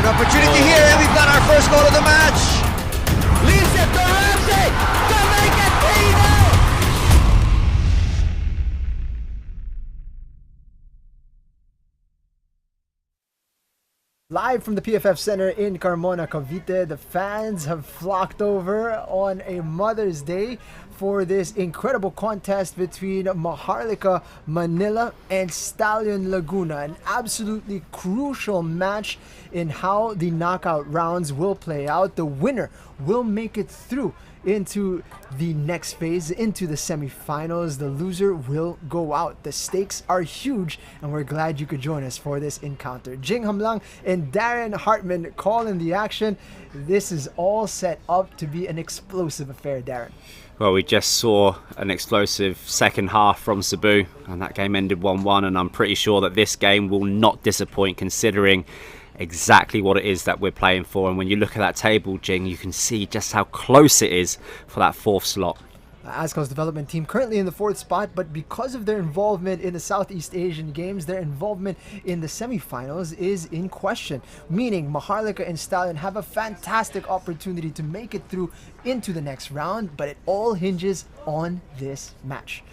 an opportunity here, and we've got our first goal of the match. Leaves it to Ramsey to make it 3-0. Live from the PFF Center in Carmona, Cavite, the fans have flocked over on a Mother's Day for this incredible contest between Maharlika Manila and Stallion Laguna. An absolutely crucial match in how the knockout rounds will play out. The winner will make it through into the next phase, into the semifinals. The loser will go out. The stakes are huge, and we're glad you could join us for this encounter. Jing Hamlang and Darren Hartman calling the action. This is all set up to be an explosive affair, Darren. Well, we just saw an explosive second half from Cebu, and that game ended 1-1, and I'm pretty sure that this game will not disappoint, considering exactly what it is that we're playing for. And when you look at that table, Jing, you can see just how close it is for that fourth slot. Ascal's development team currently in the fourth spot, but because of their involvement in the Southeast Asian Games, their involvement in the semifinals is in question, meaning Maharlika and Stallion have a fantastic opportunity to make it through into the next round, but it all hinges on this match.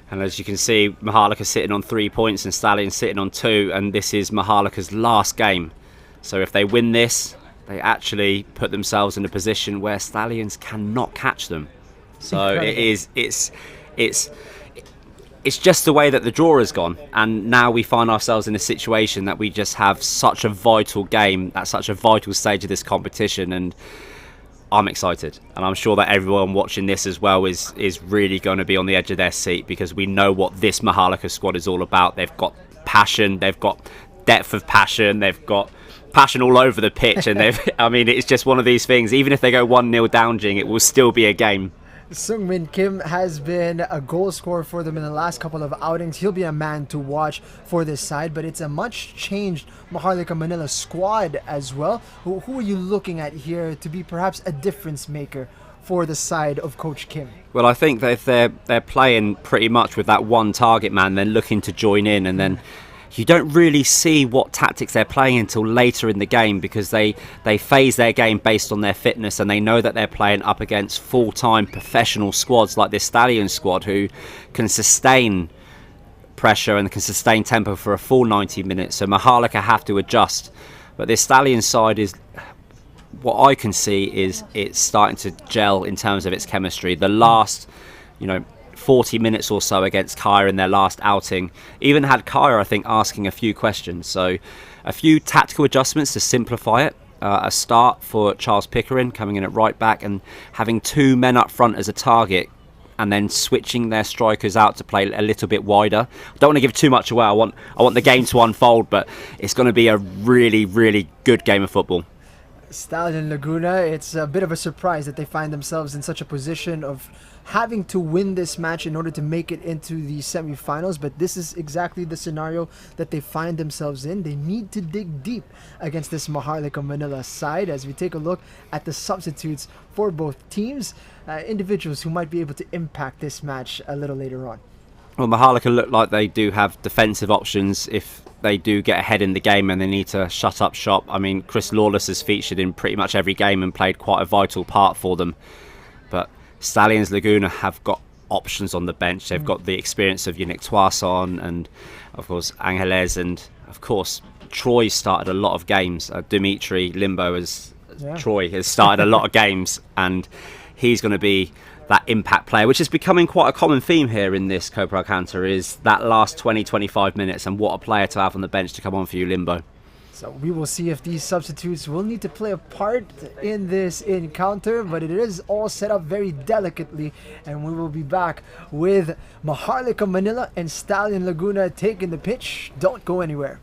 And as you can see, Maharlika sitting on 3 points and Stallion sitting on 2, and this is Maharlika's last game. So if they win this, they actually put themselves in a position where Stallions cannot catch them. So it's just the way that the draw has gone, and now we find ourselves in a situation that we just have such a vital game at such a vital stage of this competition, and I'm excited, and I'm sure that everyone watching this as well is really going to be on the edge of their seat, because we know what this Maharlika squad is all about. They've got passion, they've got depth of passion, they've got passion all over the pitch, and I mean, it's just one of these things. Even if they go 1-0 down, Jing, it will still be a game. Sungmin Kim has been a goal scorer for them in the last couple of outings. He'll be a man to watch for this side, but it's a much changed Maharlika Manila squad as well. Who are you looking at here to be perhaps a difference maker for the side of Coach Kim? Well, I think that they're playing pretty much with that one target man, then looking to join in, and then you don't really see what tactics they're playing until later in the game, because they phase their game based on their fitness, and they know that they're playing up against full-time professional squads like this Stallion squad, who can sustain pressure and can sustain tempo for a full 90 minutes. So Maharlika have to adjust. But this Stallion side is, what I can see is it's starting to gel in terms of its chemistry. The last, 40 minutes or so against Kaya in their last outing even had Kaya, I think, asking a few questions. So a few tactical adjustments to simplify it. A start for Charles Pickering coming in at right back and having 2 men up front as a target, and then switching their strikers out to play a little bit wider. I don't want to give too much away. I want the game to unfold, but it's going to be a really, really good game of football. Stallion Laguna, it's a bit of a surprise that they find themselves in such a position of having to win this match in order to make it into the semifinals, but this is exactly the scenario that they find themselves in. They need to dig deep against this Maharlika Manila side. As we take a look at the substitutes for both teams, individuals who might be able to impact this match a little later on. Well, Maharlika look like they do have defensive options if they do get ahead in the game and they need to shut up shop. I mean, Chris Lawless has featured in pretty much every game and played quite a vital part for them. But Stallions Laguna have got options on the bench. They've got the experience of Yannick Toisson and, of course, Angeles, and, of course, Troy started a lot of games. Dimitri Limbo Troy has started a lot of games, and he's going to be that impact player, which is becoming quite a common theme here in this Copa Alcantara, is that last 20-25 minutes, and what a player to have on the bench to come on for you, Limbo. So we will see if these substitutes will need to play a part in this encounter, but it is all set up very delicately, and we will be back with Maharlika Manila and Stallion Laguna taking the pitch. Don't go anywhere.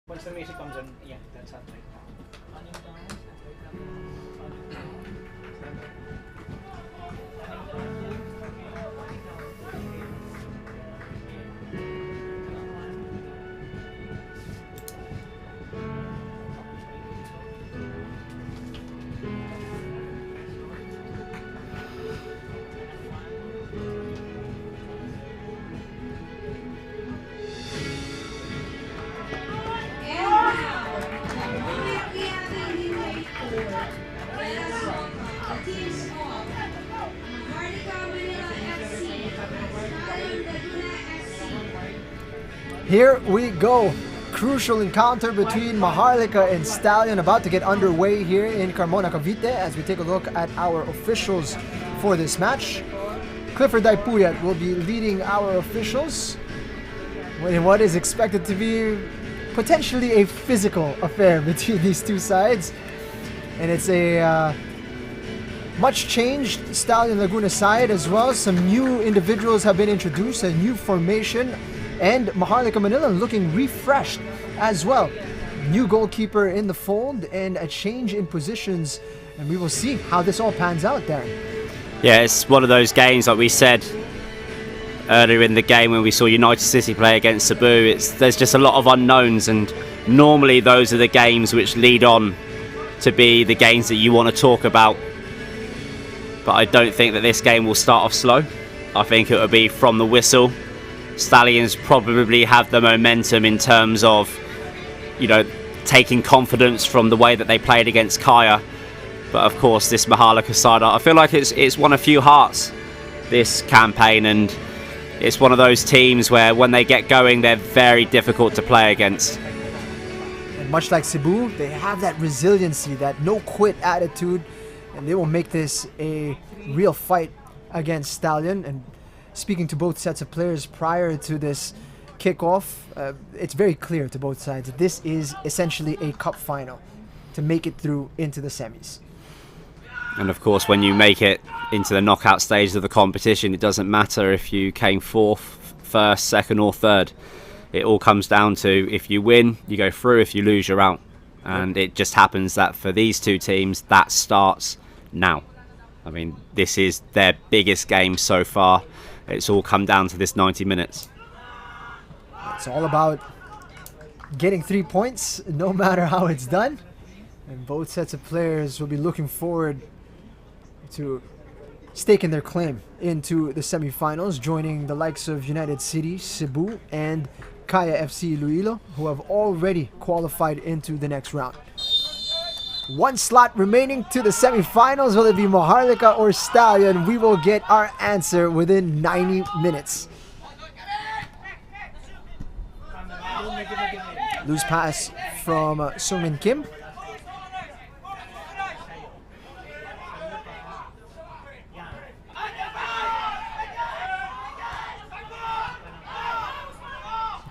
Once the music comes on, yeah, that's not right. Here we go. Crucial encounter between Maharlika and Stallion about to get underway here in Carmona, Cavite as we take a look at our officials for this match. Clifford Daipuyat will be leading our officials in what is expected to be potentially a physical affair between these two sides. And it's a much changed Stallion Laguna side as well. Some new individuals have been introduced, a new formation. And Maharlika Manila looking refreshed as well. New goalkeeper in the fold and a change in positions. And we will see how this all pans out, Darren. Yeah, it's one of those games like we said earlier in the game when we saw United City play against Cebu. There's just a lot of unknowns, and normally those are the games which lead on to be the games that you want to talk about. But I don't think that this game will start off slow. I think it will be from the whistle. Stallions probably have the momentum in terms of, taking confidence from the way that they played against Kaya. But of course, this Maharlika side, I feel like it's won a few hearts this campaign, and it's one of those teams where when they get going, they're very difficult to play against. And much like Cebu, they have that resiliency, that no-quit attitude, and they will make this a real fight against Stallion. And speaking to both sets of players prior to this kickoff, it's very clear to both sides that this is essentially a cup final to make it through into the semis. And of course, when you make it into the knockout stage of the competition, it doesn't matter if you came fourth, first, second or third. It all comes down to if you win, you go through. If you lose, you're out. And it just happens that for these two teams, that starts now. I mean, this is their biggest game so far. It's all come down to this 90 minutes. It's all about getting 3 points, no matter how it's done. And both sets of players will be looking forward to staking their claim into the semifinals, joining the likes of United City, Cebu, and Kaya FC Iloilo, who have already qualified into the next round. One slot remaining to the semifinals. Will it be Maharlika or Stallion? We will get our answer within 90 minutes. Loose pass from Sungmin Kim.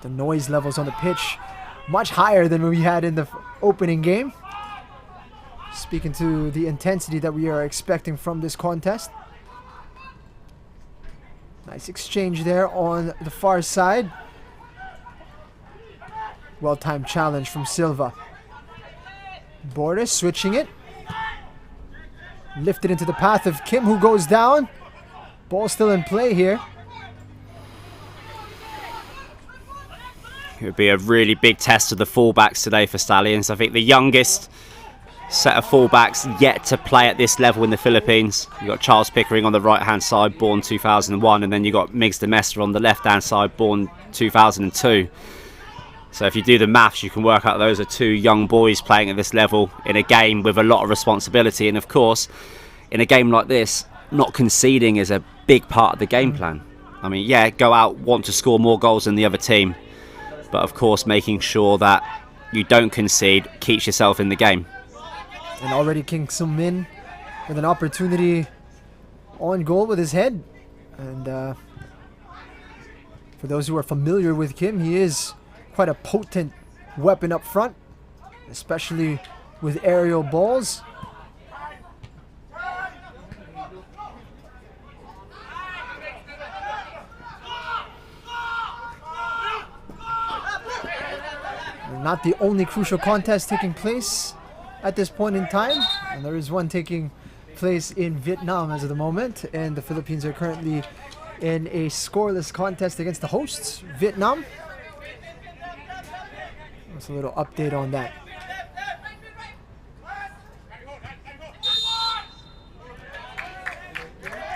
The noise levels on the pitch much higher than we had in the opening game. Speaking to the intensity that we are expecting from this contest. Nice exchange there on the far side. Well-timed challenge from Silva. Boris switching it. Lifted into the path of Kim, who goes down. Ball still in play here. It would be a really big test of the fullbacks today for Stallions. I think the youngest set of fullbacks yet to play at this level in the Philippines. You've got Charles Pickering on the right-hand side, born 2001, and then you've got Migs de Mestre on the left-hand side, born 2002. So if you do the maths, you can work out those are two young boys playing at this level in a game with a lot of responsibility. And of course, in a game like this, not conceding is a big part of the game plan. I mean, yeah, go out, want to score more goals than the other team, but of course making sure that you don't concede keeps yourself in the game. And already King Sung-min with an opportunity on goal with his head. And for those who are familiar with Kim, he is quite a potent weapon up front, especially with aerial balls. not the only crucial contest taking place at this point in time. And there is one taking place in Vietnam as of the moment. And the Philippines are currently in a scoreless contest against the hosts, Vietnam. That's a little update on that.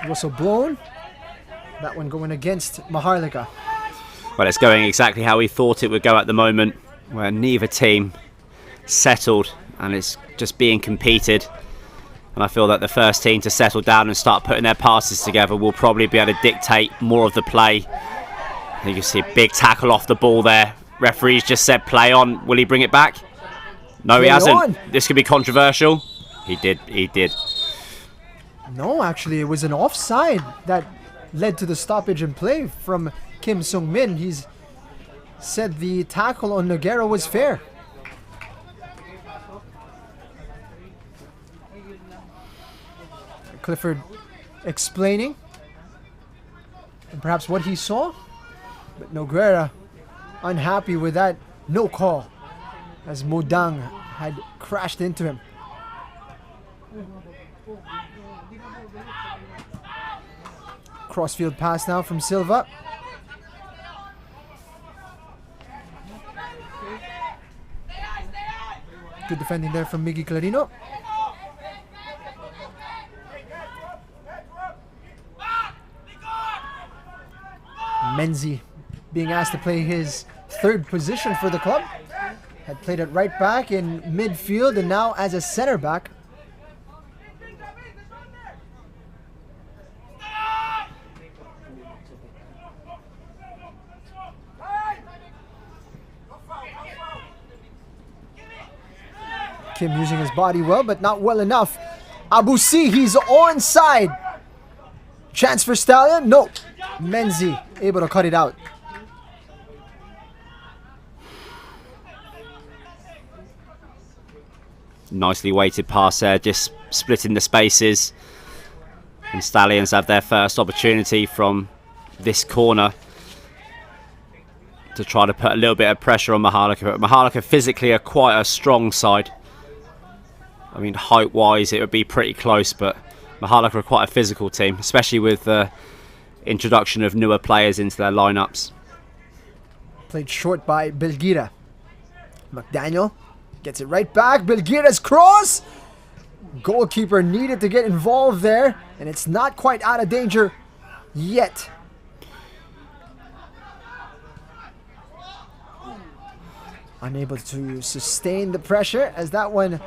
Whistle blown. That one going against Maharlika. Well, it's going exactly how we thought it would go at the moment, where neither team settled and it's just being competed. And I feel that the first team to settle down and start putting their passes together will probably be able to dictate more of the play. You can see a big tackle off the ball there. Referees just said play on. Will he bring it back? No, he hasn't. This could be controversial. He did. No, actually, it was an offside that led to the stoppage in play from Kim Sung-min. He's said the tackle on Noguera was fair. Clifford explaining and perhaps what he saw, but Noguera unhappy with that no call as Modang had crashed into him. Crossfield pass now from Silva. Good defending there from Gino Clarino. Menzi being asked to play his third position for the club. Had played at right back in midfield and now as a center back. Kim using his body well, but not well enough. Abusi, he's onside. Chance for Stallion? No. Menzi able to cut it out. Nicely weighted pass there, just splitting the spaces. And Stallions have their first opportunity from this corner to try to put a little bit of pressure on Maharlika. But Maharlika physically are quite a strong side. I mean, height-wise, it would be pretty close, but Maharlika are quite a physical team, especially with the introduction of newer players into their lineups. Played short by Belgira. McDaniel gets it right back. Belgira's cross. Goalkeeper needed to get involved there, and it's not quite out of danger yet. Unable to sustain the pressure as that one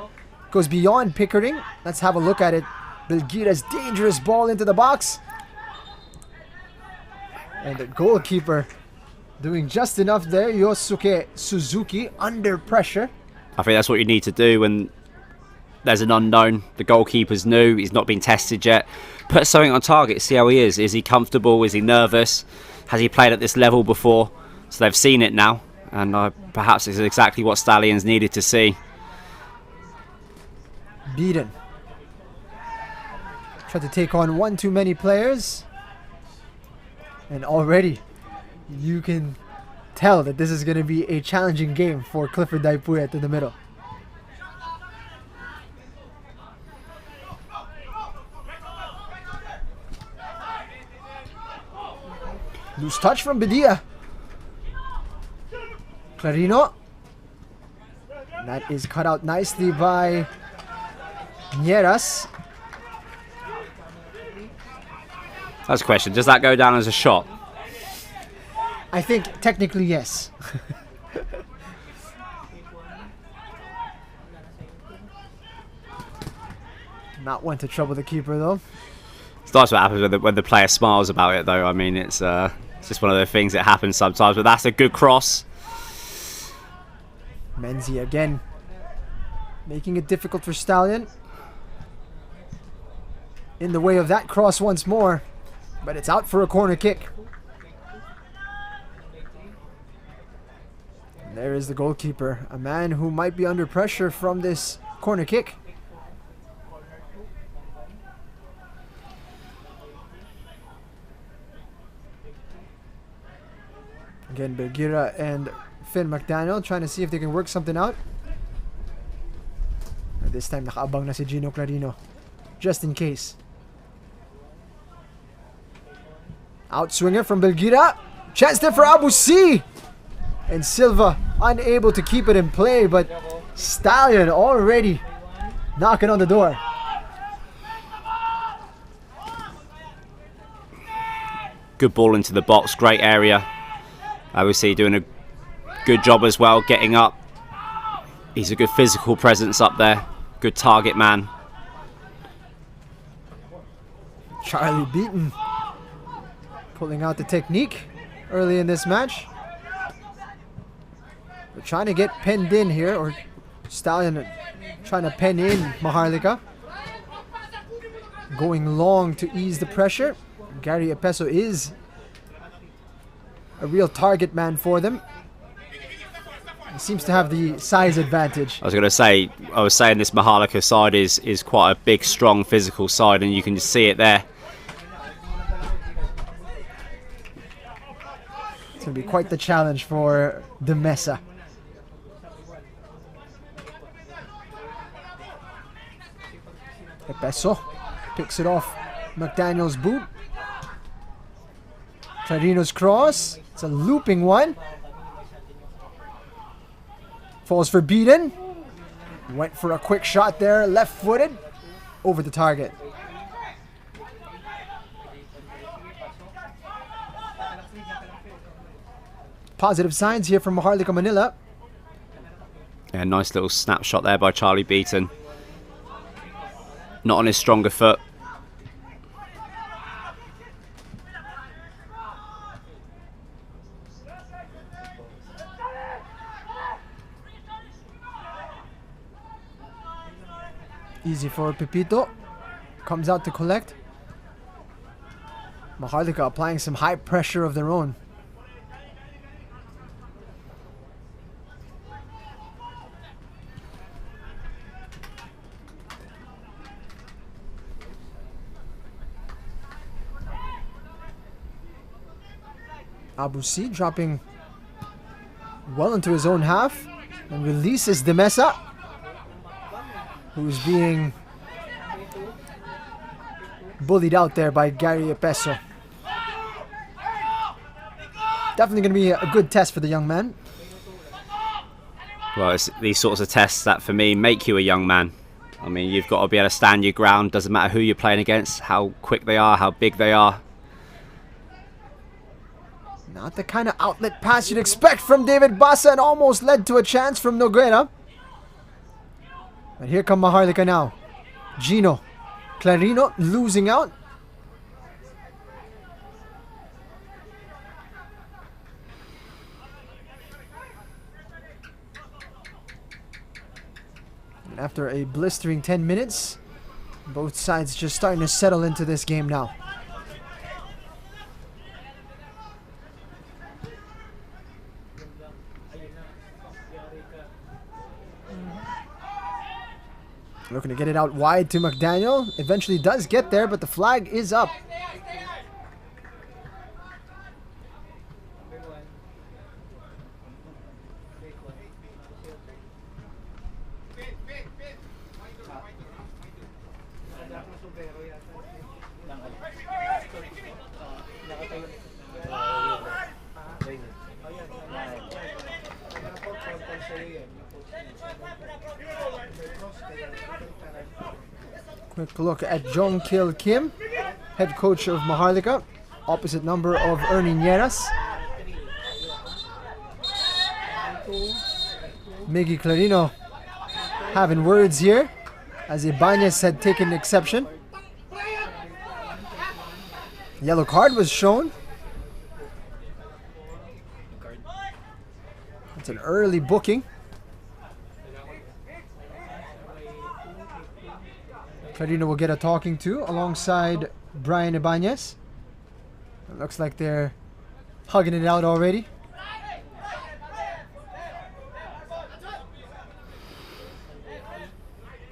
goes beyond Pickering. Let's have a look at it. Belgira's dangerous ball into the box. And the goalkeeper doing just enough there. Yosuke Suzuki under pressure. I think that's what you need to do when there's an unknown. The goalkeeper's new. He's not been tested yet. Put something on target. See how he is. Is he comfortable? Is he nervous? Has he played at this level before? So they've seen it now. And perhaps this is exactly what Stallions needed to see. Beaten. Tried to take on one too many players. And already you can tell that this is going to be a challenging game for Clifford Daipuyat in the middle. Loose touch from Bedia. Clarino. That is cut out nicely by Nieras. That's a question. Does that go down as a shot? I think technically yes. Not one to trouble the keeper though. That's what happens when the player smiles about it though. I mean, it's just one of the things that happens sometimes. But that's a good cross. Menzi again making it difficult for Stallion. In the way of that cross once more. But it's out for a corner kick. And there is the goalkeeper. A man who might be under pressure from this corner kick. Again, Belgira and Finn McDaniel trying to see if they can work something out. And this time nakaabang na si Gino Clarino, just in case. Outswinger from Belgira. Chance there for Abu C. And Silva unable to keep it in play, but Stallion already knocking on the door. Good ball into the box, great area. Obviously doing a good job as well, getting up. He's a good physical presence up there. Good target man. Charlie Beaton pulling out the technique early in this match. We're trying to get penned in here, or Stallion trying to pen in Maharlika. Going long to ease the pressure. Gary Epeso is a real target man for them. He seems to have the size advantage. I was saying this Maharlika side is quite a big, strong, physical side, and you can just see it there. It's going to be quite the challenge for the Mesa. Epeso picks it off McDaniel's boot. Clarino's cross. It's a looping one. Falls for Beaton. Went for a quick shot there, left-footed, over the target. Positive signs here from Maharlika Manila. Yeah, nice little snapshot there by Charlie Beaton. Not on his stronger foot. Easy for Pepito. Comes out to collect. Maharlika applying some high pressure of their own. Abu C dropping well into his own half and releases Demesa, who's being bullied out there by Gary Epeso. Definitely going to be a good test for the young man. Well, it's these sorts of tests that, for me, make you a young man. I mean, you've got to be able to stand your ground. Doesn't matter who you're playing against, how quick they are, how big they are. Not the kind of outlet pass you'd expect from David Basa, and almost led to a chance from Noguera. But here come Maharlika now. Gino Clarino losing out. And after a blistering 10 minutes, both sides just starting to settle into this game now. Looking to get it out wide to McDaniel. Eventually does get there, but the flag is up. Quick look at Jong Kil Kim, head coach of Maharlika, opposite number of Ernie Nieras. Miggy Clarino having words here, as Ibanez had taken exception. Yellow card was shown. It's an early booking. Clarino will get a talking to alongside Brian Ibanez. It looks like they're hugging it out already.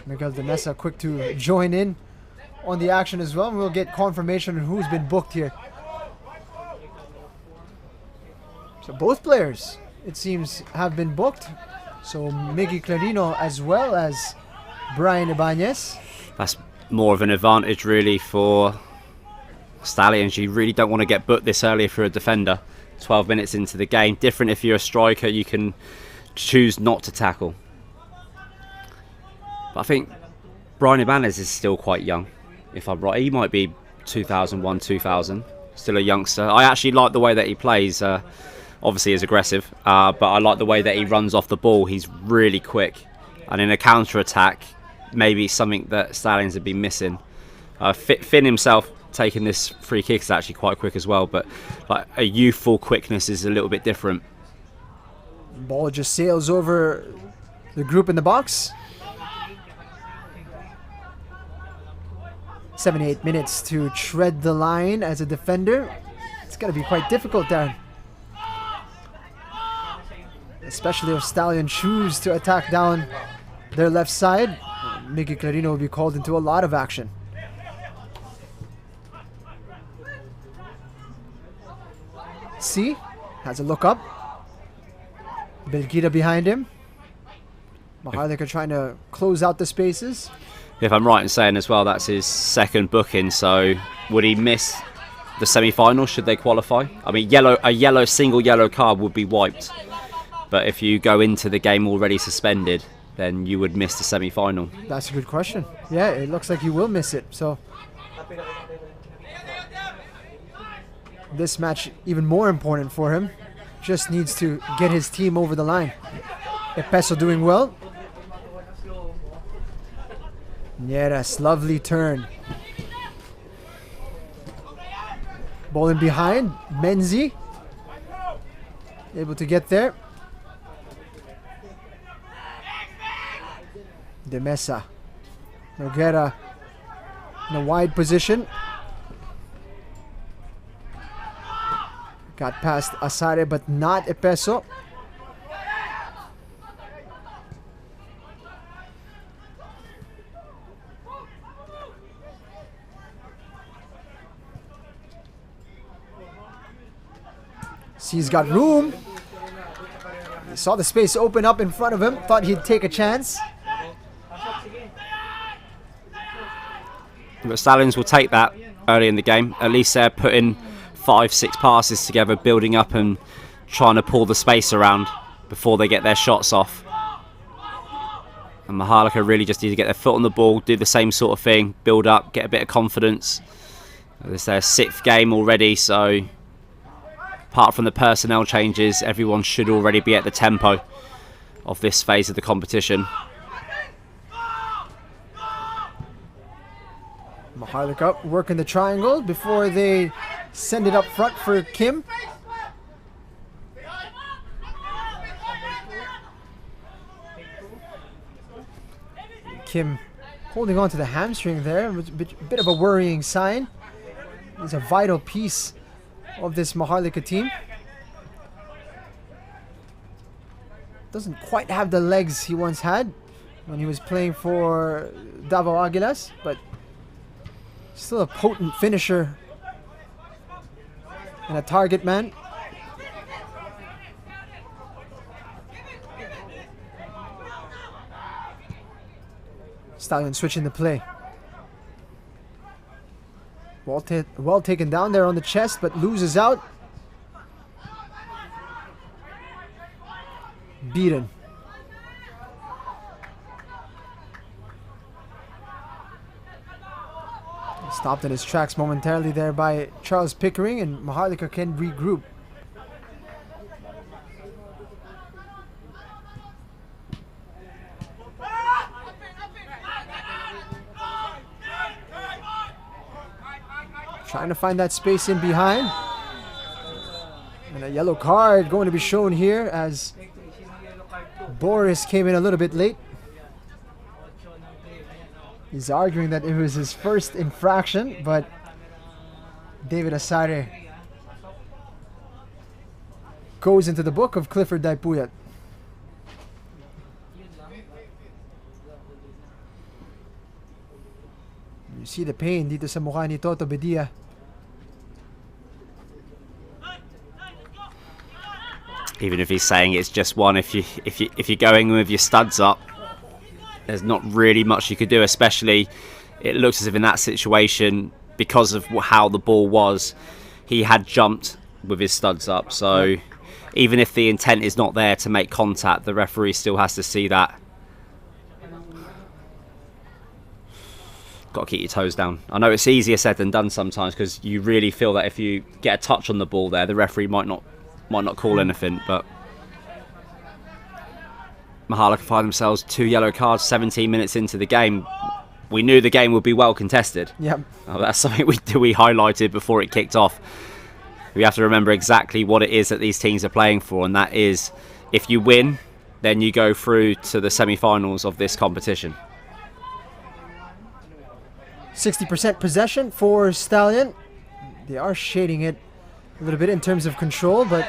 Miguel de Mesa quick to join in on the action as well. And we'll get confirmation on who's been booked here. So both players it seems, have been booked. So Miggy Clarino as well as Brian Ibanez. That's more of an advantage really for Stallions. You really don't want to get booked this early if you're a defender. 12 minutes into the game. Different if you're a striker, you can choose not to tackle. But I think Brian Ibanez is still quite young, if I'm right. He might be 2001, 2000. Still a youngster. I actually like the way that he plays. Obviously he's aggressive, but I like the way that he runs off the ball. He's really quick. And in a counter-attack, maybe something that Stallions have been missing. Finn himself taking this free kick is actually quite quick as well, but like a youthful quickness is a little bit different. Ball just sails over the group in the box. 78 minutes to tread the line as a defender. It's going to be quite difficult, Darren. Especially if Stallion choose to attack down their left side. Miggy Clarino will be called into a lot of action. C has a look up. Belgira behind him. Maharlika trying to close out the spaces. If I'm right in saying as well, that's his second booking, so would he miss the semi-final should they qualify? I mean, single yellow card would be wiped, but if you go into the game already suspended, then you would miss the semi-final. That's a good question. Yeah, it looks like he will miss it, so this match even more important for him. Just needs to get his team over the line. Epeso doing well. Nieras, lovely turn. Ball in behind. Menzi able to get there. De Mesa. Noguera in a wide position. Got past Asare but not Epeso. He's got room. He saw the space open up in front of him. Thought he'd take a chance. But Stallions will take that early in the game. At least they're putting 5-6 passes together, building up and trying to pull the space around before they get their shots off. And Maharlika really just need to get their foot on the ball, do the same sort of thing, build up, get a bit of confidence. It's their 6th game already, so apart from the personnel changes, everyone should already be at the tempo of this phase of the competition. Maharlika working the triangle before they send it up front for Kim. Kim holding on to the hamstring there, a bit of a worrying sign. He's a vital piece of this Maharlika team. Doesn't quite have the legs he once had when he was playing for Davao Aguilas, but still a potent finisher and a target man. Stallion switching the play. Well taken down there on the chest, but loses out. Beaten. Stopped in his tracks momentarily there by Charles Pickering, and Maharlika can regroup. Trying to find that space in behind. And a yellow card going to be shown here as Boris came in a little bit late. He's arguing that it was his first infraction, but David Asare goes into the book of Clifford Daipuyat. You see the pain dito sa mukha ni Toto Bedia. even if he's saying it's just one, if you're going with your studs up, there's not really much you could do. Especially, it looks as if in that situation, because of how the ball was, he had jumped with his studs up. So even if the intent is not there to make contact, the referee still has to see that. Got to keep your toes down. I know it's easier said than done sometimes, because you really feel that if you get a touch on the ball there, the referee might not call anything. But Maharlika find themselves 2 yellow cards 17 minutes into the game. We knew the game would be well contested. Yep. That's something we highlighted before it kicked off. We have to remember exactly what it is that these teams are playing for, and that is, if you win, then you go through to the semi-finals of this competition. 60% possession for Stallion. They are shading it a little bit in terms of control, but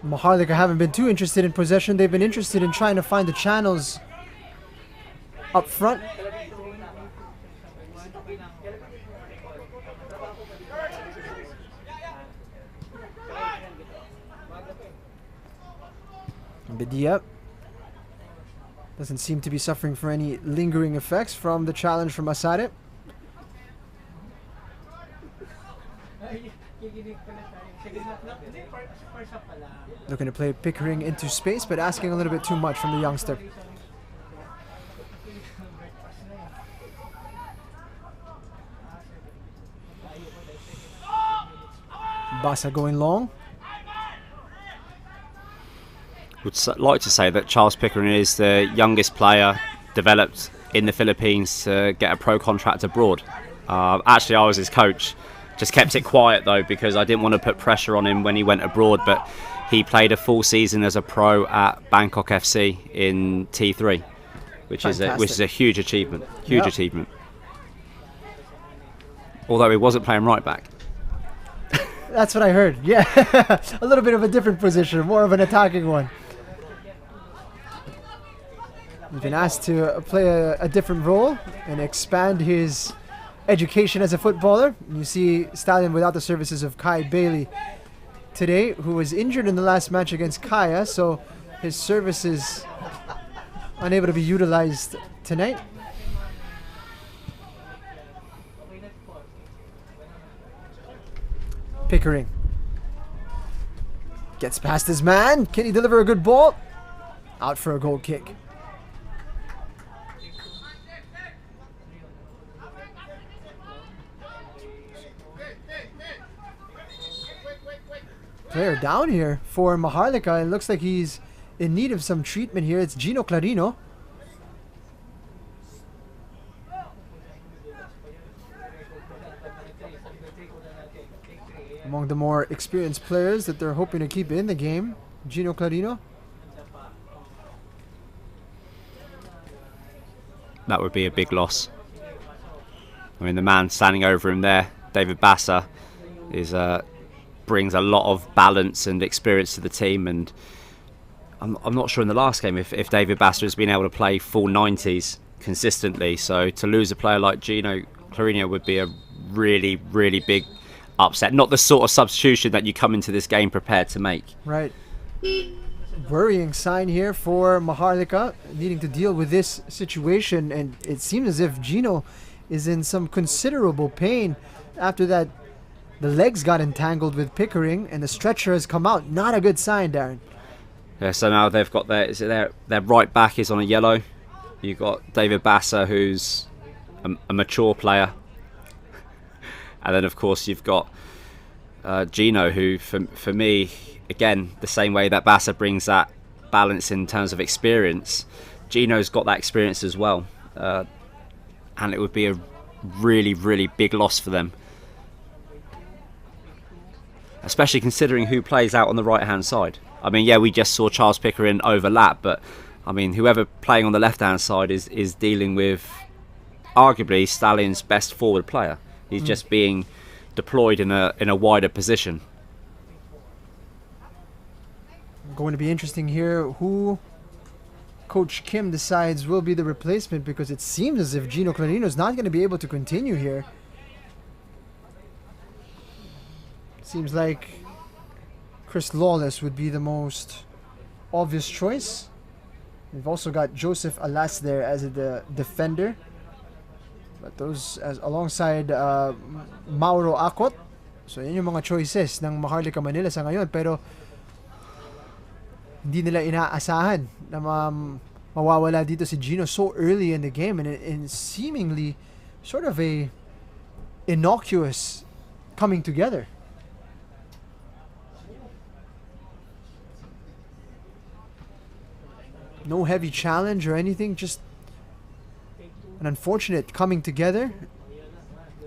Maharlika haven't been too interested in possession. They've been interested in trying to find the channels up front. Bedia doesn't seem to be suffering from any lingering effects from the challenge from Asare. Looking to play Pickering into space, but asking a little bit too much from the youngster. Basa going long. Would like to say that Charles Pickering is the youngest player developed in the Philippines to get a pro contract abroad. Actually, I was his coach. Just kept it quiet though, because I didn't want to put pressure on him when he went abroad. But he played a full season as a pro at Bangkok FC in T3, which is a huge achievement. Huge achievement. Although he wasn't playing right back. That's what I heard. Yeah, a little bit of a different position, more of an attacking one. He's been asked to play a different role and expand his education as a footballer. You see Stallion without the services of Kai Bailey today, who was injured in the last match against Kaya, so his services unable to be utilized tonight. Pickering gets past his man. Can he deliver a good ball? Out for a goal kick. Player down here for Maharlika. It looks like he's in need of some treatment here. It's Gino Clarino. Among the more experienced players that they're hoping to keep in the game, Gino Clarino. That would be a big loss. I mean, the man standing over him there, David Bassa, brings a lot of balance and experience to the team, and I'm not sure in the last game if David Bassa has been able to play full 90s consistently. So to lose a player like Gino Clarino would be a really, really big upset. Not the sort of substitution that you come into this game prepared to make. Right. Worrying sign here for Maharlika, needing to deal with this situation, and it seems as if Gino is in some considerable pain after that. The legs got entangled with Pickering, and the stretcher has come out. Not a good sign, Darren. Yeah, so now they've got their right back is on a yellow. You've got David Bassa, who's a mature player. And then, of course, you've got Gino, who, for me, again, the same way that Bassa brings that balance in terms of experience, Gino's got that experience as well. And it would be a really, really big loss for them. Especially considering who plays out on the right-hand side. I mean, yeah, we just saw Charles Pickering overlap, but, I mean, whoever playing on the left-hand side is dealing with, arguably, Stallion's best forward player. He's just being deployed in a wider position. Going to be interesting here who Coach Kim decides will be the replacement, because it seems as if Gino Clarino is not going to be able to continue here. Seems like Chris Lawless would be the most obvious choice. We've also got Joseph Alas there as the defender. But those as alongside Mauro Acot. So yun yung mga choices ng Maharlika Manila sa ngayon. Pero hindi nila inaasahan na mawawala dito si Gino so early in the game and in seemingly sort of a innocuous coming together. No heavy challenge or anything, just an unfortunate coming together.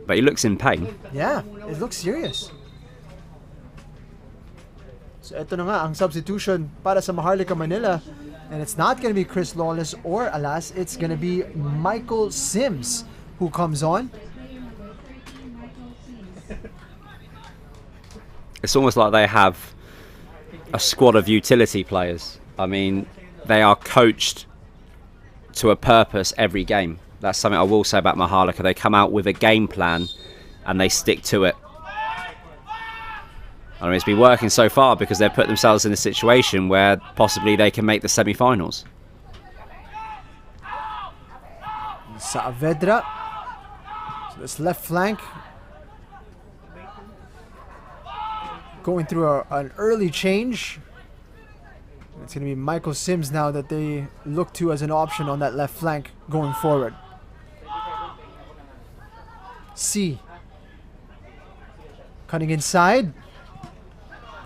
But he looks in pain. Yeah, it looks serious. So ito na nga ang substitution para sa Maharlika Manila. And it's not going to be Chris Lawless or Alas. It's going to be Michael Sims who comes on. It's almost like they have a squad of utility players. I mean, they are coached to a purpose every game. That's something I will say about Maharlika. They come out with a game plan and they stick to it. I mean, it's been working so far because they've put themselves in a situation where possibly they can make the semi-finals. Saavedra. So this left flank. Going through an early change. It's going to be Michael Sims now that they look to as an option on that left flank going forward. C. Cutting inside.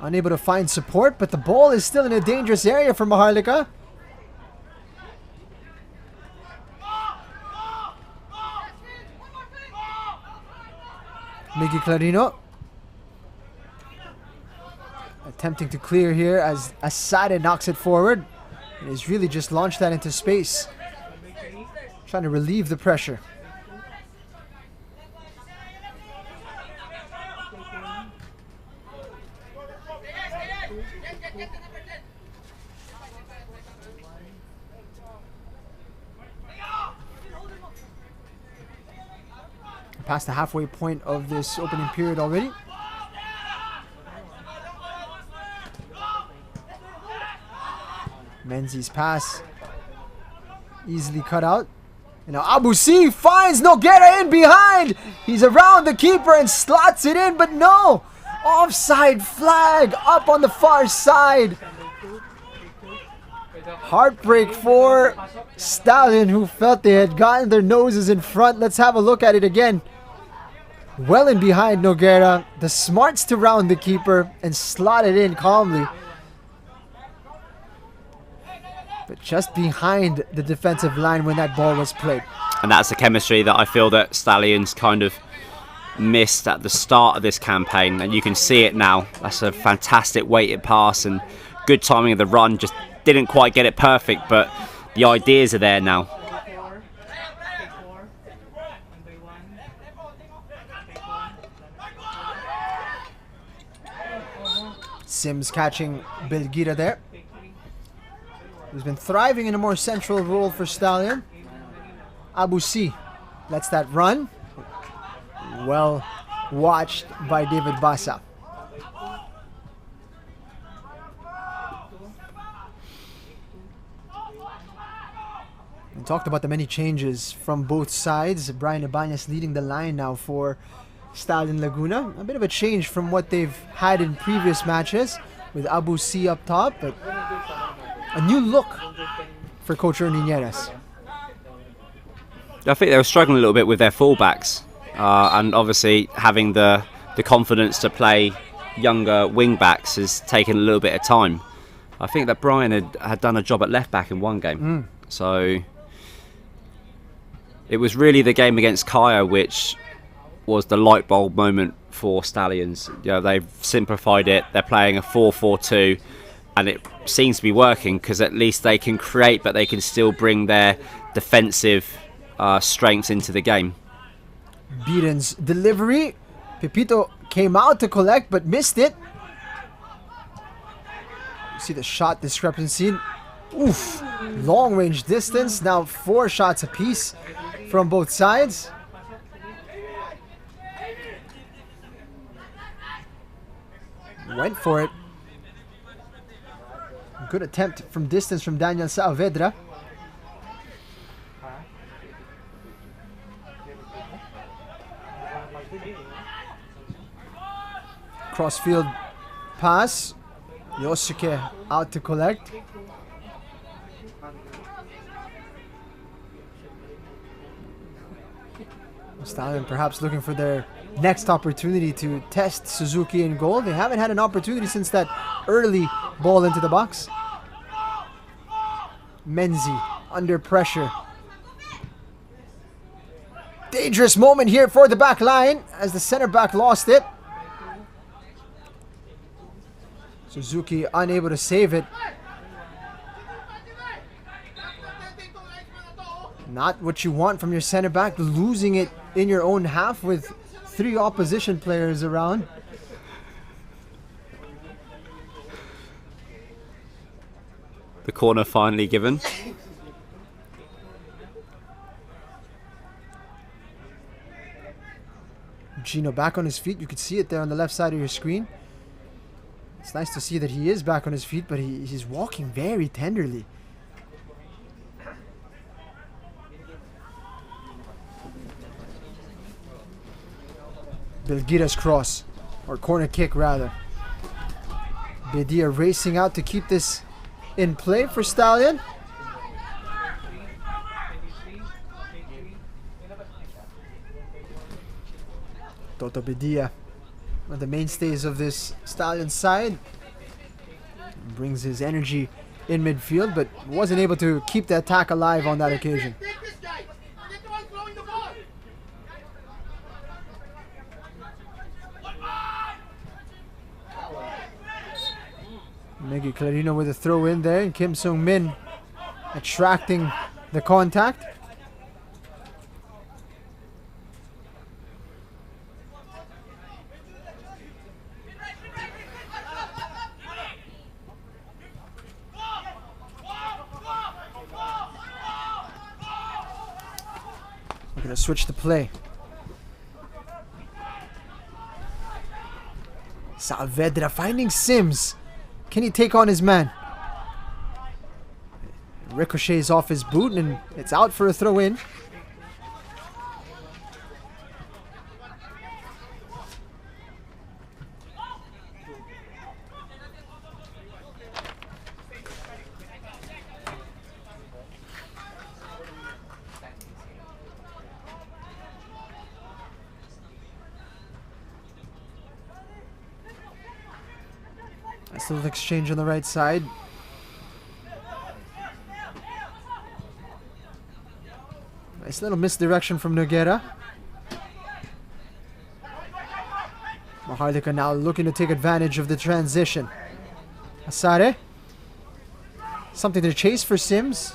Unable to find support, but the ball is still in a dangerous area for Maharlika. Gino Clarino. Attempting to clear here as Asade knocks it forward. And he's really just launched that into space. Trying to relieve the pressure. Past the halfway point of this opening period already. Menzies pass. Easily cut out. And now Abu C finds Noguera in behind. He's around the keeper and slots it in, but no. Offside flag up on the far side. Heartbreak for Stallion, who felt they had gotten their noses in front. Let's have a look at it again. Well in behind Noguera. The smarts to round the keeper and slot it in calmly. But just behind the defensive line when that ball was played. And that's the chemistry that I feel that Stallions kind of missed at the start of this campaign. And you can see it now. That's a fantastic weighted pass and good timing of the run. Just didn't quite get it perfect, but the ideas are there now. Sims catching Belgira there. He's been thriving in a more central role for Stallion. Abu C lets that run. Well watched by David Basa. We talked about the many changes from both sides. Brian Ibanez leading the line now for Stallion Laguna. A bit of a change from what they've had in previous matches with Abu C up top, but a new look for Coach Ernienieres. I think they were struggling a little bit with their fullbacks, and obviously having the confidence to play younger wing backs has taken a little bit of time. I think that Brian had done a job at left back in one game, so it was really the game against Kaya which was the light bulb moment for Stallions. You know, they've simplified it. They're playing a 4-4-2, and it seems to be working because at least they can create, but they can still bring their defensive strengths into the game. Beaton's delivery. Pepito came out to collect but missed it. You see the shot discrepancy. Oof. Long range distance. Now 4 shots apiece from both sides. Went for it. Good attempt from distance from Daniel Saavedra. Crossfield pass. Yosuke out to collect. Stallion perhaps looking for their next opportunity to test Suzuki in goal. They haven't had an opportunity since that early ball into the box. Menzi under pressure. Dangerous moment here for the back line as the center back lost it. Suzuki unable to save it. Not what you want from your center back, losing it in your own half with 3 opposition players around. The corner finally given. Gino back on his feet. You can see it there on the left side of your screen. It's nice to see that he is back on his feet, but he's walking very tenderly. Belgira's cross, or corner kick rather. Bedia racing out to keep this in play for Stallion. Toto Bedia, one of the mainstays of this Stallion side, brings his energy in midfield, but wasn't able to keep the attack alive on that occasion. Gino Clarino with a throw in there, and Kim Sung-min attracting the contact. We're going to switch the play. Saavedra finding Sims. Can he take on his man? Ricochets off his boot and it's out for a throw in. Nice little exchange on the right side. Nice little misdirection from Noguera. Maharlika now looking to take advantage of the transition. Asare. Something to chase for Sims.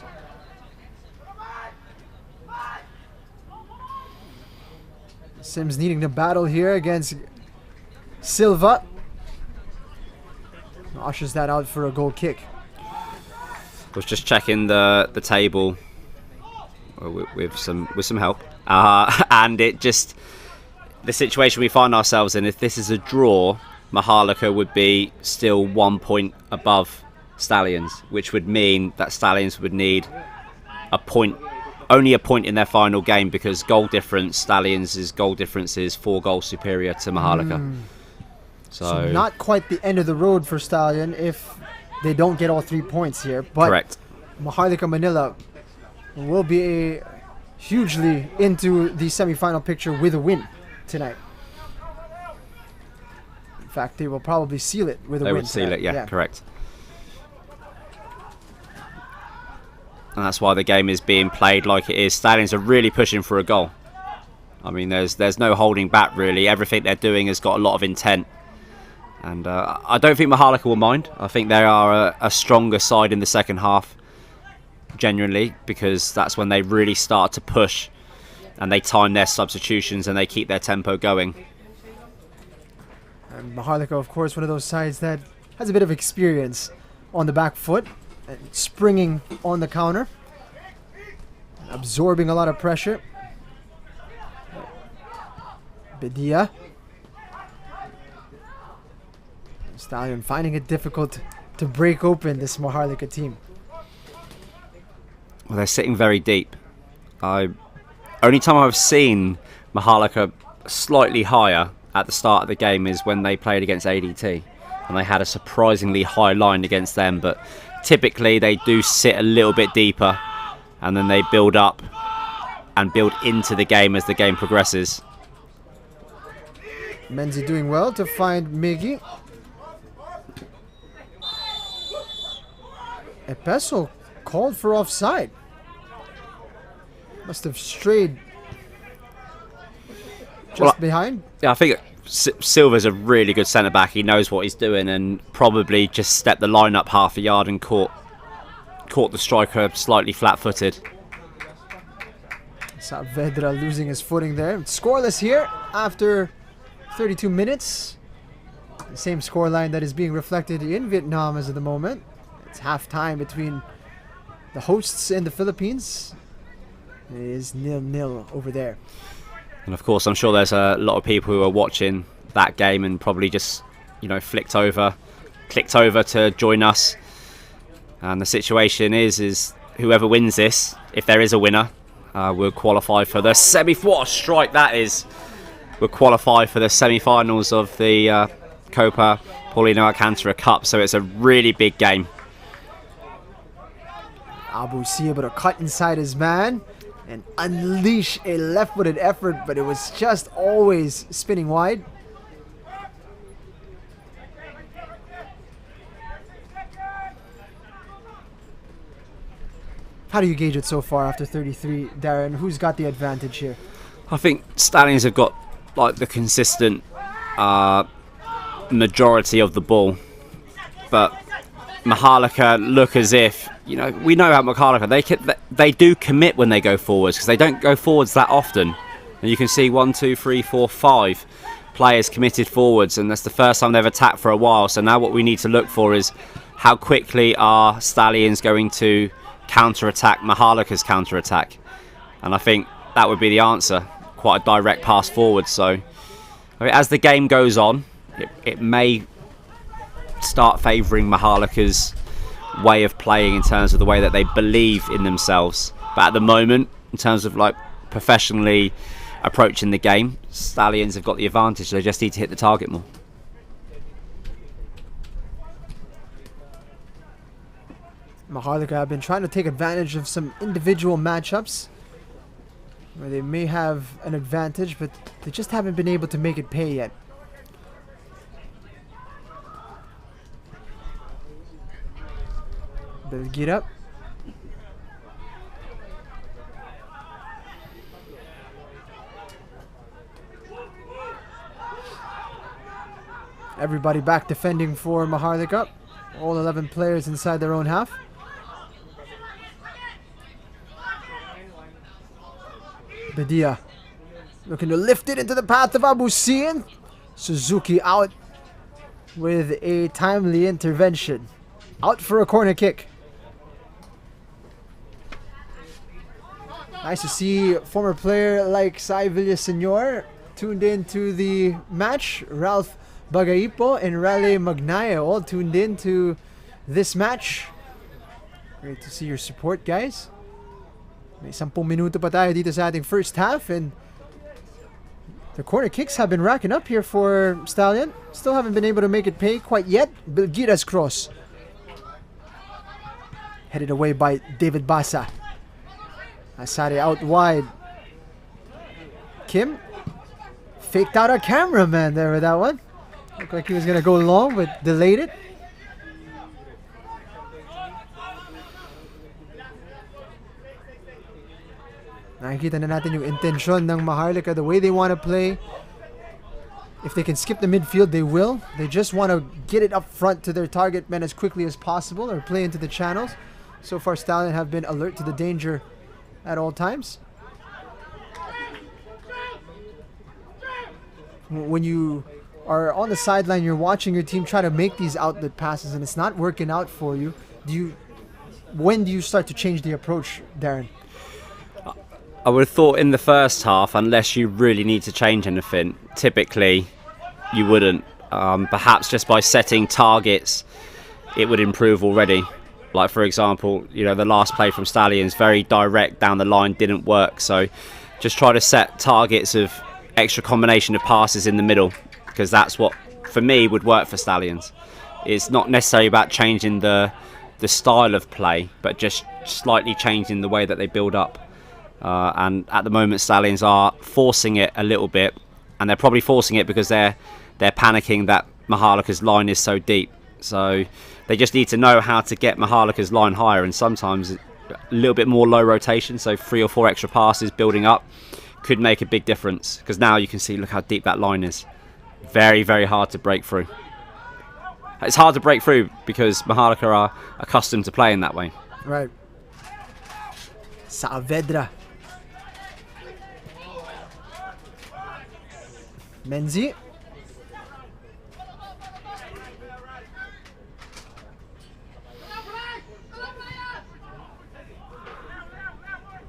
Sims needing to battle here against Silva. Ushers that out for a goal kick. Was just checking the table with some help, and it just, the situation we find ourselves in, if this is a draw, Maharlika would be still 1 point above Stallions, which would mean that Stallions would need a point, only a point in their final game, because goal difference, Stallions' goal difference is 4 goals superior to Maharlika. So not quite the end of the road for Stallion if they don't get all 3 points here. But correct. Maharlika Manila will be hugely into the semi-final picture with a win tonight. In fact, they will probably seal it with a win. They would seal it, yeah, correct. And that's why the game is being played like it is. Stallions are really pushing for a goal. I mean, there's no holding back, really. Everything they're doing has got a lot of intent. And I don't think Maharlika will mind. I think they are a stronger side in the second half, genuinely, because that's when they really start to push and they time their substitutions and they keep their tempo going. And Maharlika, of course, one of those sides that has a bit of experience on the back foot, and springing on the counter, absorbing a lot of pressure. Bedia. Stallion finding it difficult to break open this Maharlika team? Well, they're sitting very deep. Only time I've seen Maharlika slightly higher at the start of the game is when they played against ADT, and they had a surprisingly high line against them, but typically they do sit a little bit deeper and then they build up and build into the game as the game progresses. Menzi doing well to find Miggy. Epeso called for offside. Must have strayed just behind. Yeah, I think Silva's a really good centre-back. He knows what he's doing and probably just stepped the line up half a yard and caught the striker slightly flat-footed. Saavedra losing his footing there. Scoreless here after 32 minutes. The same scoreline that is being reflected in Vietnam as of the moment. It's half-time between the hosts and the Philippines. It is 0-0 over there. And of course, I'm sure there's a lot of people who are watching that game and probably just, clicked over to join us. And the situation is whoever wins this, if there is a winner, will qualify for the what a strike that is! Will qualify for the semi-finals of the Copa Paulino Alcantara Cup. So it's a really big game. Abusi able to cut inside his man and unleash a left-footed effort, but it was just always spinning wide. How do you gauge it so far after 33, Darren? Who's got the advantage here? I think Stallions have got the consistent majority of the ball, but Maharlika look as if, we know about Maharlika, they do commit when they go forwards, because they don't go forwards that often. And you can see 1, 2, 3, 4, 5 players committed forwards, and that's the first time they've attacked for a while. So now what we need to look for is how quickly are Stallions going to counter-attack Maharlika's counter-attack. And I think that would be the answer, quite a direct pass forward. So as the game goes on, it may start favouring Maharlika's way of playing in terms of the way that they believe in themselves. But at the moment, in terms of professionally approaching the game, Stallions have got the advantage. They just need to hit the target more. Maharlika have been trying to take advantage of some individual matchups where they may have an advantage, but they just haven't been able to make it pay yet. Better get up. Everybody back defending for Maharlika. All 11 players inside their own half. Bedia looking to lift it into the path of Abusian. Suzuki out with a timely intervention. Out for a corner kick. Nice to see former player like Sai Villasenor tuned in to the match. Ralph Bagaipo and Raleigh Magnaya all tuned in to this match. Great to see your support, guys. May 10 minuto pa tayo dito sa ating first half, and the corner kicks have been racking up here for Stallion. Still haven't been able to make it pay quite yet. Bilgira's cross. Headed away by David Basa. Asari out wide. Kim faked out our cameraman there with that one. Looked like he was going to go long, but delayed it. Nakikita na natin yung intensyon ng Maharlika, the way they want to play. If they can skip the midfield, they will. They just want to get it up front to their target men as quickly as possible or play into the channels. So far, Stallion have been alert to the danger at all times. When you are on the sideline, you're watching your team try to make these outlet passes and it's not working out for you. When do you start to change the approach, Darren? I would have thought in the first half, unless you really need to change anything, typically you wouldn't. Perhaps just by setting targets it would improve already. Like, for example, you know, the last play from Stallions, very direct down the line, didn't work. So just try to set targets of extra combination of passes in the middle, because that's what, for me, would work for Stallions. It's not necessarily about changing the style of play, but just slightly changing the way that they build up. And at the moment, Stallions are forcing it a little bit, and they're probably forcing it because they're panicking that Maharlika's line is so deep. So they just need to know how to get Maharlika's line higher, and sometimes a little bit more low rotation, so 3 or 4 extra passes building up could make a big difference, because now you can see, look how deep that line is. Very, very hard to break through. It's hard to break through because Maharlika are accustomed to playing that way. Right. Saavedra. Menzi.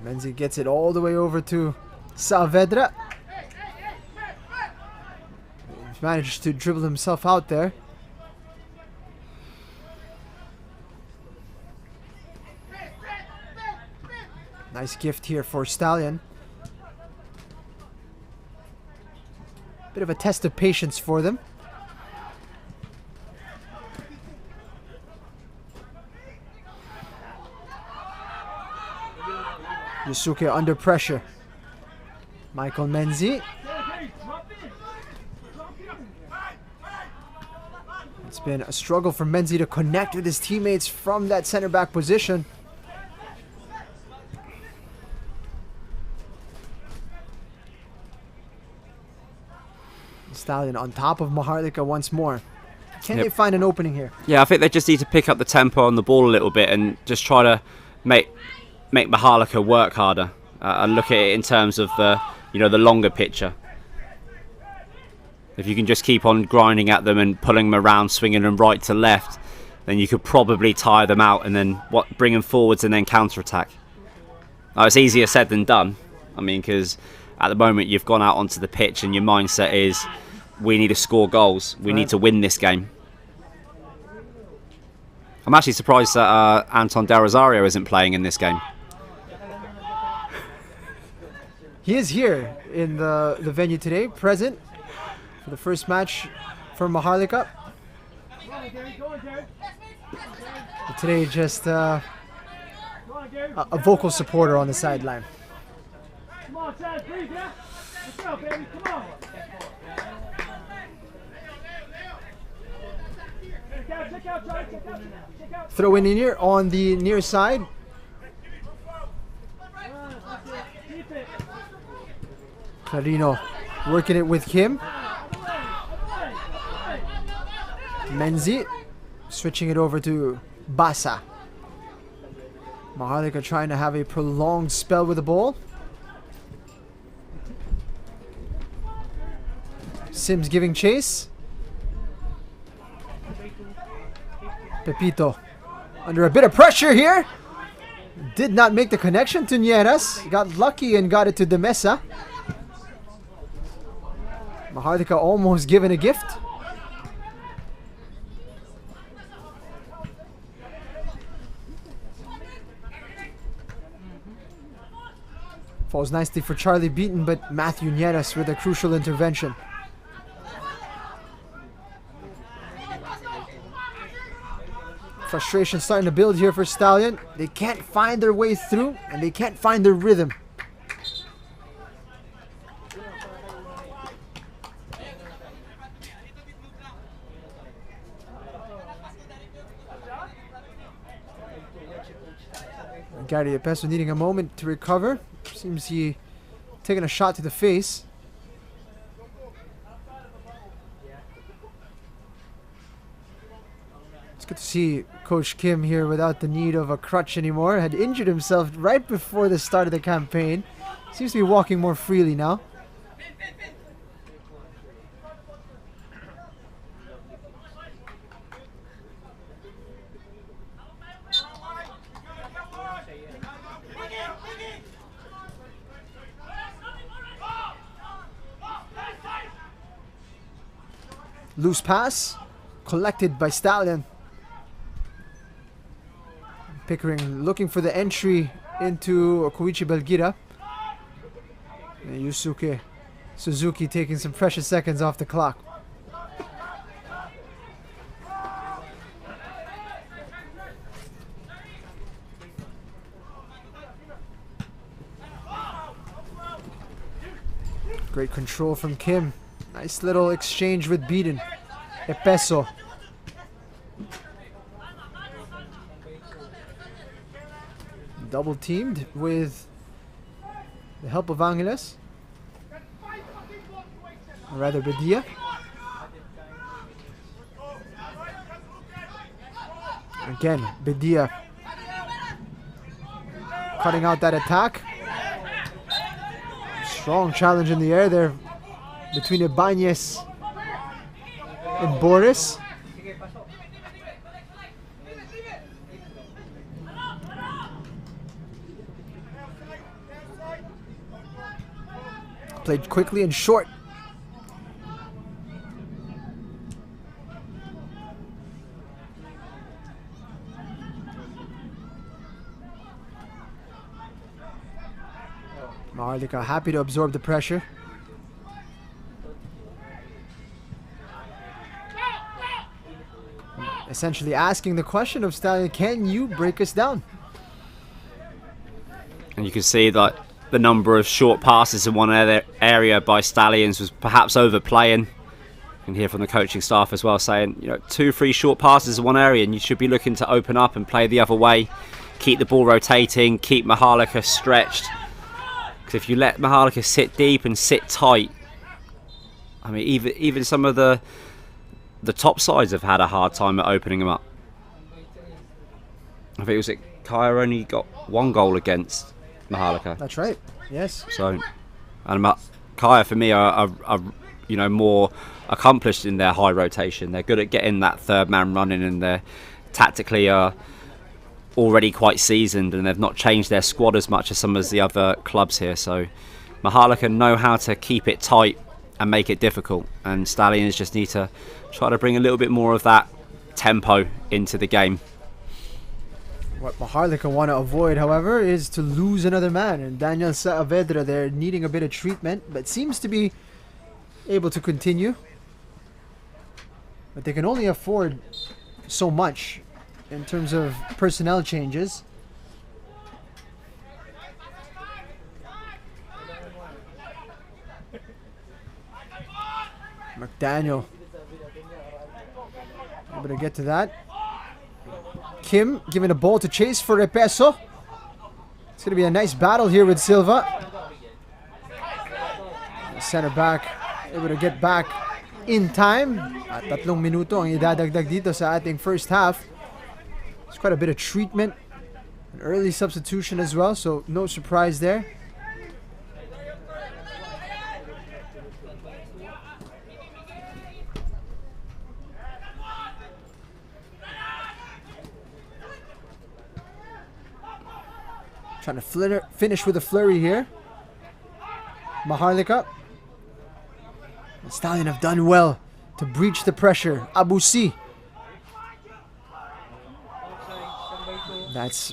Menzi gets it all the way over to Saavedra. He's managed to dribble himself out there. Nice gift here for Stallion. Bit of a test of patience for them. Yusuke under pressure. Michael Menzi. It's been a struggle for Menzi to connect with his teammates from that center back position. Stallion on top of Maharlika once more. Can they find an opening here? Yeah, I think they just need to pick up the tempo on the ball a little bit and just try to make Maharlika work harder and look at it in terms of the longer picture. If you can just keep on grinding at them and pulling them around, swinging them right to left, then you could probably tire them out and then bring them forwards and then counter-attack. Now, it's easier said than done. I mean, because at the moment you've gone out onto the pitch and your mindset is, we need to score goals. We need to win this game. I'm actually surprised that Anton Del Rosario isn't playing in this game. He is here in the venue today, present for the first match for Maharlika. But today, just a vocal supporter on the sideline. Come on, Chad, breathe, yeah? Let's go, baby, come on. Check out, Charlie, check out. Throw in here on the near side. Clarino working it with Kim. Menzi switching it over to Basa. Maharlika trying to have a prolonged spell with the ball. Sims giving chase. Pepito under a bit of pressure here. Did not make the connection to Nieras. Got lucky and got it to Demesa. Maharlika almost given a gift. Falls nicely for Charlie Beaton, but Matthew Nieras with a crucial intervention. Frustration starting to build here for Stallion. They can't find their way through, and they can't find their rhythm. Gary Epeso needing a moment to recover. Seems he taking a shot to the face. It's good to see Coach Kim here without the need of a crutch anymore. Had injured himself right before the start of the campaign. Seems to be walking more freely now. Loose pass collected by Stallion. Pickering looking for the entry into Koichi Belgira. And Yusuke Suzuki taking some precious seconds off the clock. Great control from Kim. Nice little exchange with Beaton. Epeso. Double teamed with the help of Angeles. Or rather Bedia. Again, Bedia cutting out that attack. Strong challenge in the air there between Ibanez and Boris. Played quickly and short. Maharlika happy to absorb the pressure. Essentially asking the question of Stallion, can you break us down? And you can see that the number of short passes in one area by Stallions was perhaps overplaying. You can hear from the coaching staff as well saying, 2-3 short passes in one area and you should be looking to open up and play the other way. Keep the ball rotating, keep Maharlika stretched. Because if you let Maharlika sit deep and sit tight, I mean, even some of the top sides have had a hard time at opening them up. I think it was Kaya only got 1 goal against Maharlika. That's right. Yes. So, and Kaya for me are more accomplished in their high rotation. They're good at getting that third man running, and they're tactically are already quite seasoned, and they've not changed their squad as much as some of the other clubs here. So Maharlika know how to keep it tight and make it difficult, and Stallions just need to try to bring a little bit more of that tempo into the game. What Maharlika want to avoid, however, is to lose another man, and Daniel Saavedra there needing a bit of treatment, but seems to be able to continue. But they can only afford so much in terms of personnel changes. McDaniel able to get to that. Kim giving a ball to chase for Epeso. It's going to be a nice battle here with Silva. The center back able to get back in time. At 3 minuto ang idadagdag dito sa ating first half. It's quite a bit of treatment. An early substitution as well, so no surprise there. Trying to finish with a flurry here. Maharlika. The Stallion have done well to breach the pressure. Abusi. That's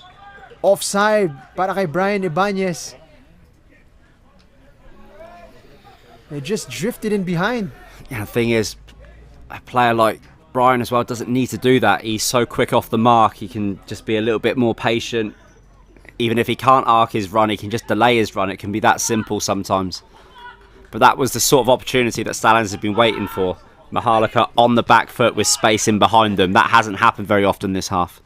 offside para kay Brian Ibanez. They just drifted in behind. Yeah, the thing is, a player like Brian as well doesn't need to do that. He's so quick off the mark. He can just be a little bit more patient. Even if he can't arc his run, he can just delay his run. It can be that simple sometimes. But that was the sort of opportunity that Stallions have been waiting for. Maharlika on the back foot with space in behind them. That hasn't happened very often this half.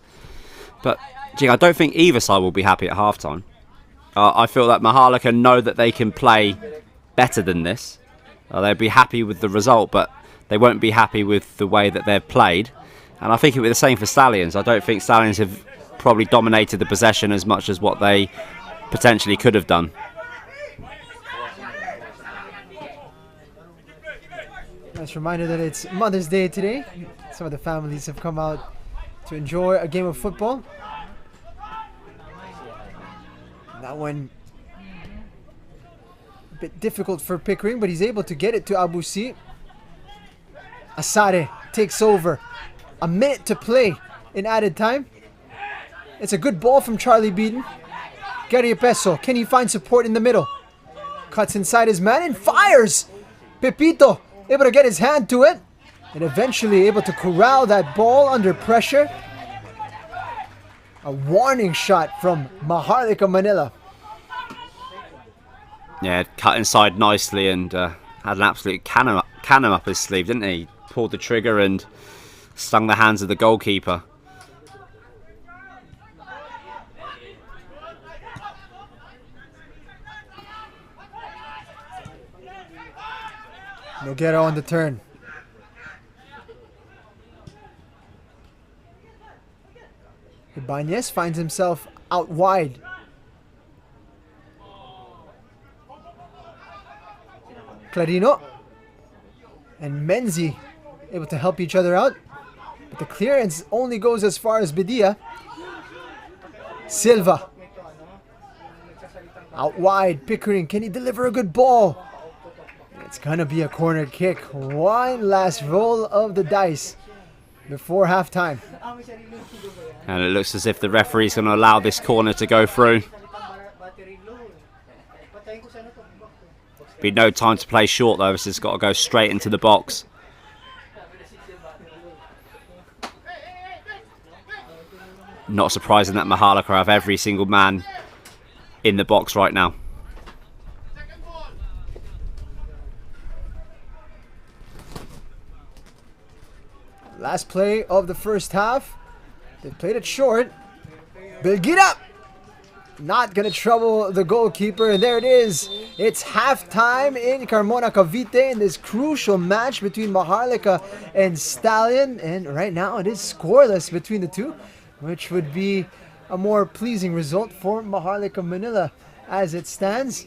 But I don't think either side will be happy at halftime. I feel that Maharlika know that they can play better than this. They'll be happy with the result, but they won't be happy with the way that they've played. And I think it will be the same for Stallions. I don't think Stallions have probably dominated the possession as much as what they potentially could have done. Nice reminder that it's Mother's Day today. Some of the families have come out to enjoy a game of football. That one a bit difficult for Pickering, but he's able to get it to Abusi. Asare takes over. A minute to play in added time. It's a good ball from Charlie Beaton. Gary Peso, can he find support in the middle? Cuts inside his man and fires! Pepito able to get his hand to it and eventually able to corral that ball under pressure. A warning shot from Maharlika Manila. Yeah, cut inside nicely and had an absolute cannon up his sleeve, didn't he? Pulled the trigger and stung the hands of the goalkeeper. Noguera on the turn. Ibanez finds himself out wide. Clarino and Menzi able to help each other out. But the clearance only goes as far as Bedia. Silva. Out wide. Pickering. Can he deliver a good ball? It's going to be a corner kick. One last roll of the dice before halftime. And it looks as if the referee's going to allow this corner to go through. Be no time to play short though. This has got to go straight into the box. Not surprising that Maharlika have every single man in the box right now. Last play of the first half. They played it short. Belgira not going to trouble the goalkeeper. And there it is. It's halftime in Carmona, Cavite in this crucial match between Maharlika and Stallion. And right now it is scoreless between the two, which would be a more pleasing result for Maharlika Manila as it stands.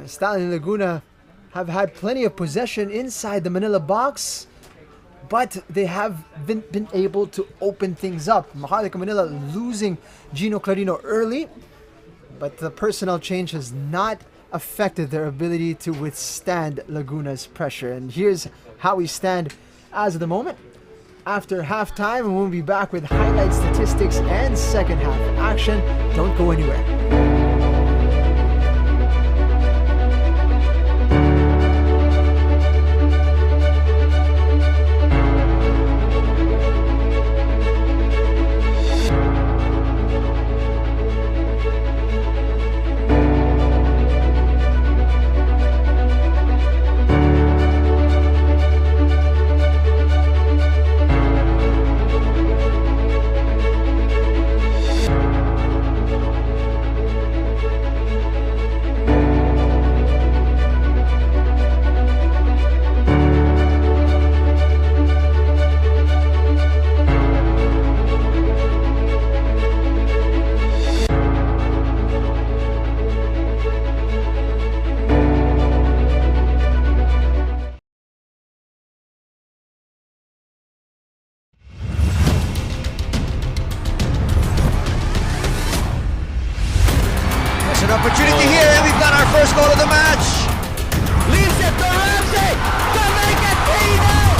Stallion Laguna have had plenty of possession inside the Manila box, but they have been able to open things up. Maharlika Manila losing Gino Clarino early, but the personnel change has not affected their ability to withstand Laguna's pressure. And here's how we stand as of the moment. After halftime, and we'll be back with highlight statistics and second half action. Don't go anywhere. An opportunity here, and we've got our first goal of the match. Leaves it to Ramsey to make it 3-0.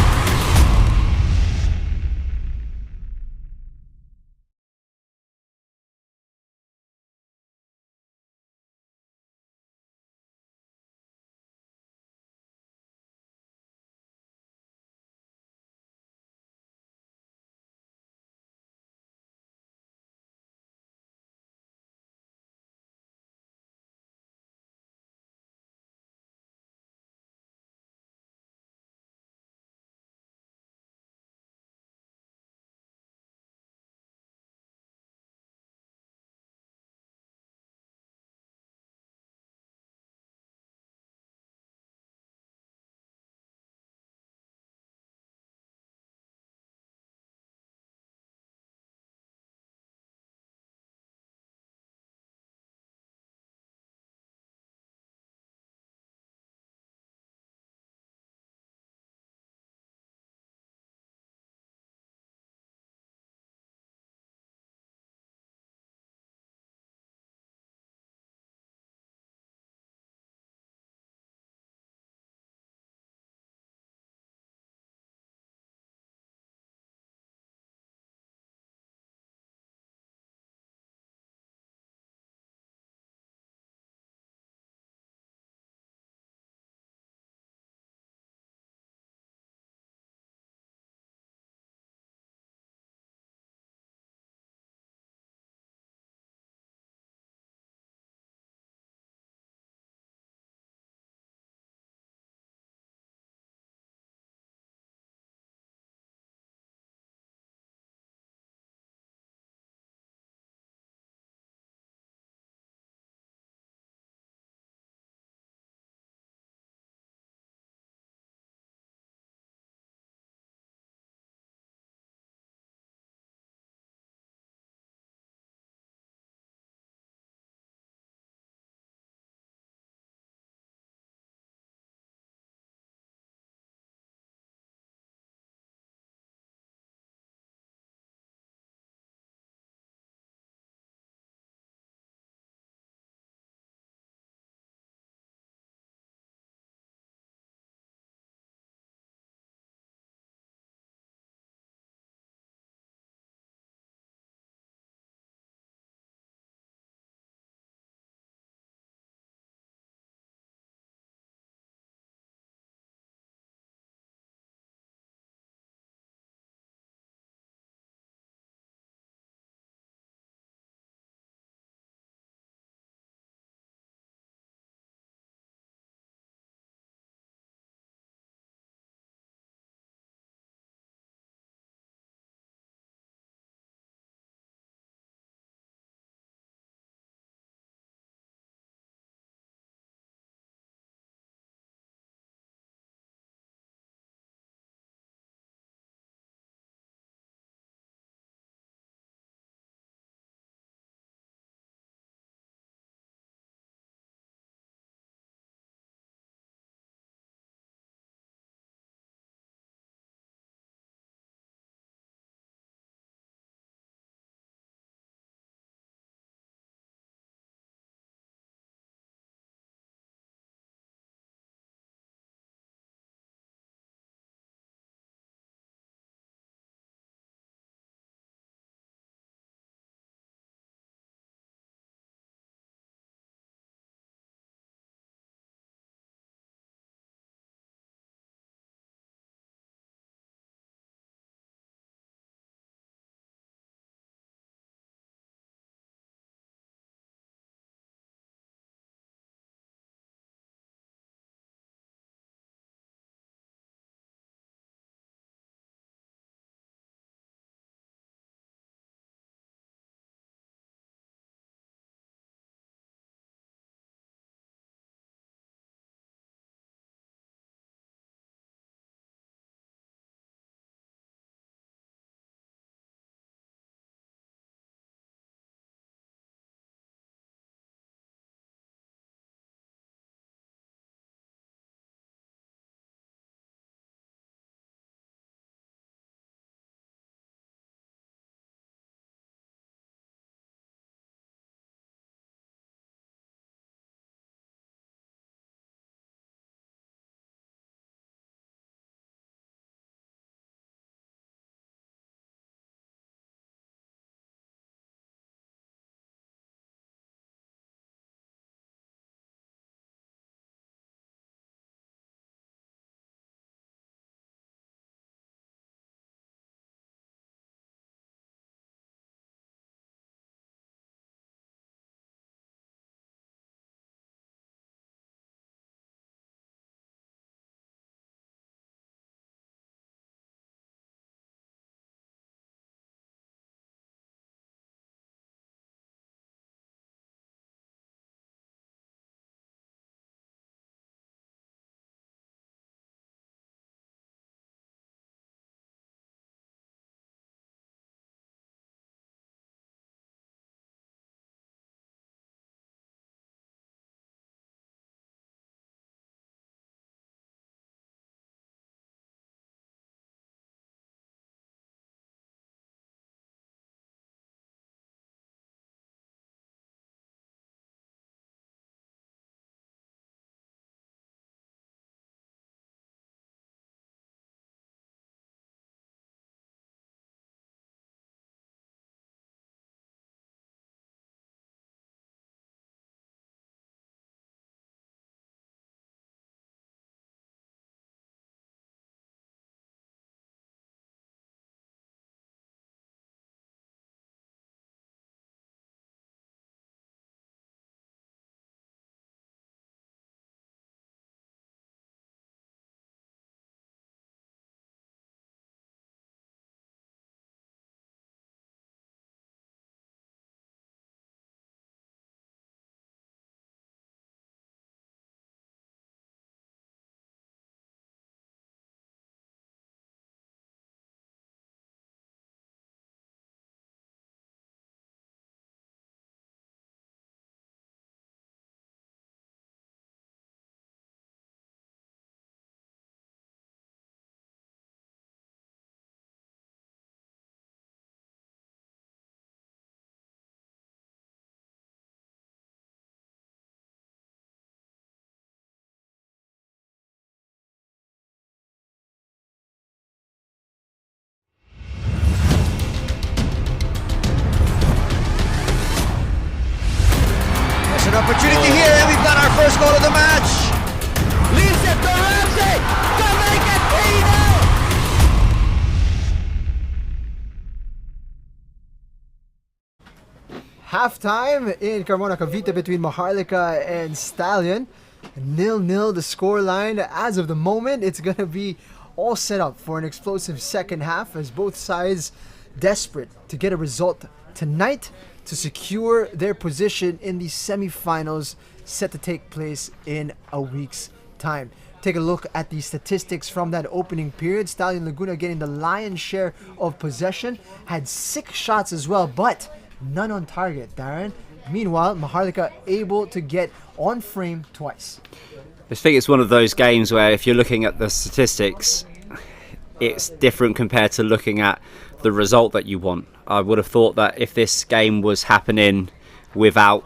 An opportunity here, and we've got our first goal of the match. Leaves it to Ramsey to make it 3-0. Halftime in Carmona Cavite between Maharlika and Stallion. 0-0 the scoreline. As of the moment, it's going to be all set up for an explosive second half as both sides desperate to get a result tonight to secure their position in the semifinals set to take place in a week's time. Take a look at the statistics from that opening period. Stallion Laguna getting the lion's share of possession, had 6 shots as well, but none on target, Darren. Meanwhile, Maharlika able to get on frame twice. I think it's one of those games where if you're looking at the statistics, it's different compared to looking at the result that you want. I would have thought that if this game was happening without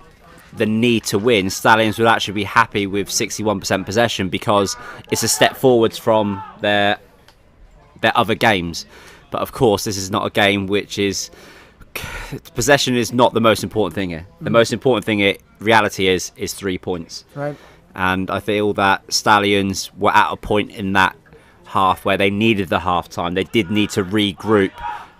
the need to win, Stallions would actually be happy with 61% possession because it's a step forwards from their other games. But of course, this is not a game which is... Possession is not the most important thing here. The most important thing, reality is 3 points. Right. And I feel that Stallions were at a point in that half where they needed the half time. They did need to regroup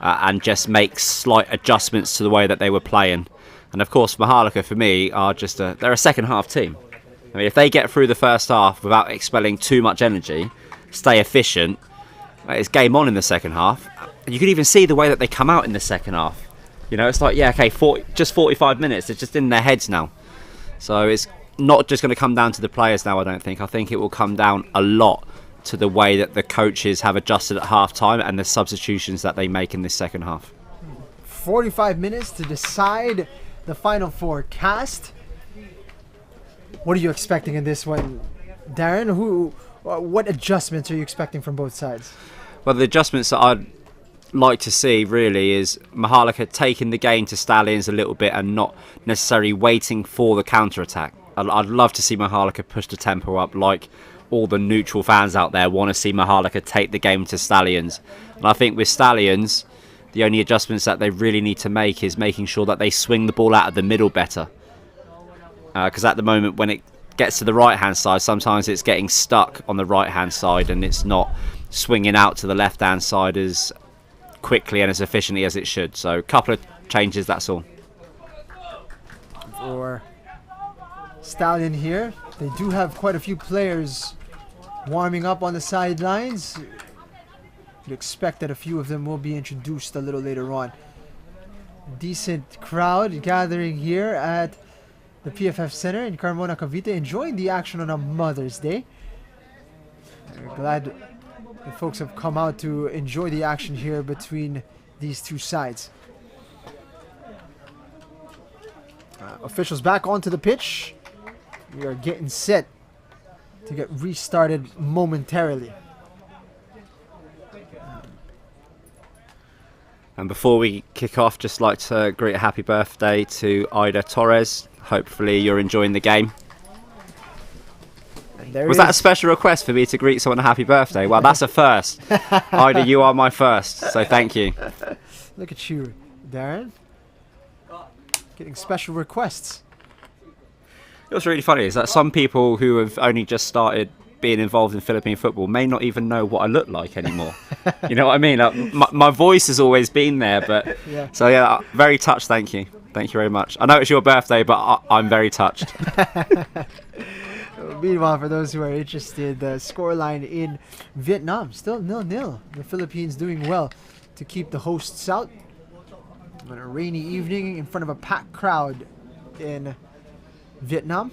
and just make slight adjustments to the way that they were playing. And of course, Maharlika for me are they're a second half team. I mean, if they get through the first half without expelling too much energy, stay efficient, it's game on in the second half. You can even see the way that they come out in the second half. You know, it's like, yeah, okay, just 45 minutes. It's just in their heads now. So it's not just going to come down to the players now, I don't think. I think it will come down a lot to the way that the coaches have adjusted at half-time and the substitutions that they make in this second half. 45 minutes to decide the Final Four cast. What are you expecting in this one, Darren? What adjustments are you expecting from both sides? Well, the adjustments that I'd like to see really is Maharlika taking the game to Stallions a little bit and not necessarily waiting for the counter-attack. I'd love to see Maharlika push the tempo up like all the neutral fans out there want to see Maharlika take the game to Stallions. And I think with Stallions, the only adjustments that they really need to make is making sure that they swing the ball out of the middle better. Because at the moment, when it gets to the right-hand side, sometimes it's getting stuck on the right-hand side and it's not swinging out to the left-hand side as quickly and as efficiently as it should. So a couple of changes, that's all. For Stallion here, they do have quite a few players warming up on the sidelines. You'd expect that a few of them will be introduced a little later on. Decent crowd gathering here at the PFF Center in Carmona Cavite, enjoying the action on a Mother's Day. We're glad the folks have come out to enjoy the action here between these two sides. Officials back onto the pitch. We are getting set to get restarted momentarily. And before we kick off, just like to greet a happy birthday to Ida Torres. Hopefully you're enjoying the game. Was that a special request for me to greet someone a happy birthday? Well, that's a first. Ida, you are my first, so thank you. Look at you, Darren. Getting special requests. What's really funny is that some people who have only just started being involved in Philippine football may not even know what I look like anymore. You know what I mean? My voice has always been there, but Yeah. So yeah, very touched. Thank you very much. I know it's your birthday, but I'm very touched. Meanwhile, for those who are interested, the scoreline in Vietnam still 0-0. The Philippines doing well to keep the hosts out on a rainy evening in front of a packed crowd in Vietnam.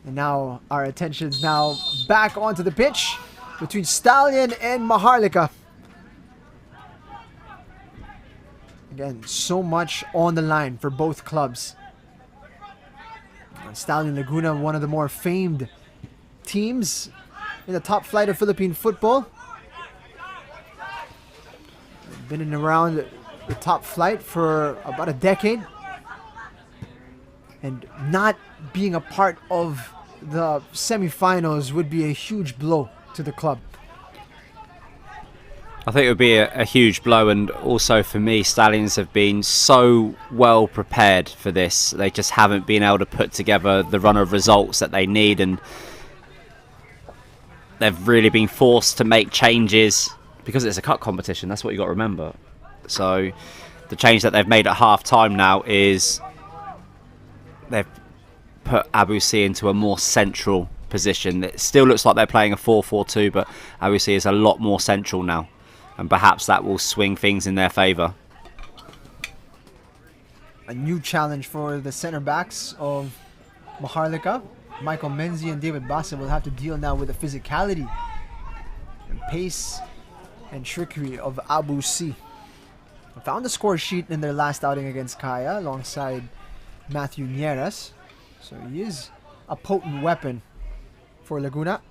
And now our attention's now back onto the pitch between Stallion and Maharlika. Again, so much on the line for both clubs. Stallion Laguna, one of the more famed teams in the top flight of Philippine football. Been in around the top flight for about a decade. And not being a part of the semifinals would be a huge blow to the club. I think it would be a huge blow, and also for me, Stallions have been so well prepared for this. They just haven't been able to put together the run of results that they need, and they've really been forced to make changes because it's a cup competition. That's what you got to remember. So the change that they've made at half time now is they've put Abu C into a more central position. It still looks like they're playing a 4-4-2, but Abu C is a lot more central now, and perhaps that will swing things in their favour. A new challenge for the center backs of Maharlika. Michael Menzi and David Bassa will have to deal now with the physicality and pace and trickery of Abu C. Found the score sheet in their last outing against Kaya alongside Matthew Nieras. So he is a potent weapon for Laguna.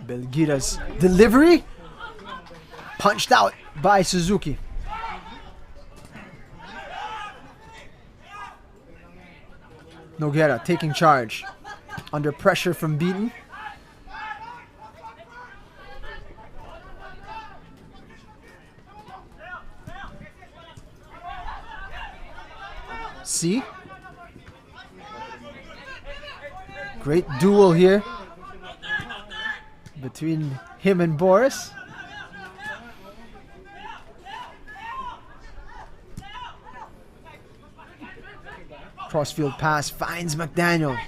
Belgira's delivery punched out by Suzuki. Noguera taking charge under pressure from Beaton. C. Great duel here between him and Boris. Crossfield pass finds McDaniel.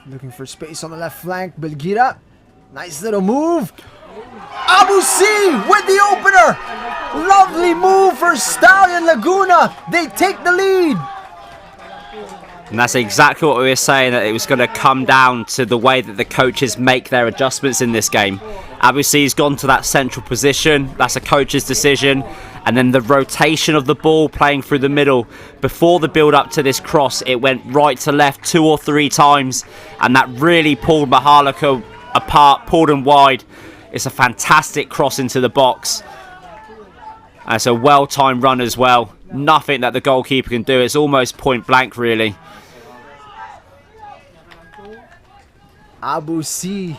Looking for space on the left flank. Belgira. Nice little move. Abu C with the opener. Lovely move for Stallion Laguna. They take the lead. And that's exactly what we were saying, that it was going to come down to the way that the coaches make their adjustments in this game. Abu C's gone to that central position. That's a coach's decision. And then the rotation of the ball playing through the middle. Before the build-up to this cross, it went right to left 2 or 3 times. And that really pulled Maharlika apart, pulled them wide. It's a fantastic cross into the box. And it's a well-timed run as well. Nothing that the goalkeeper can do. It's almost point blank, really. Abu C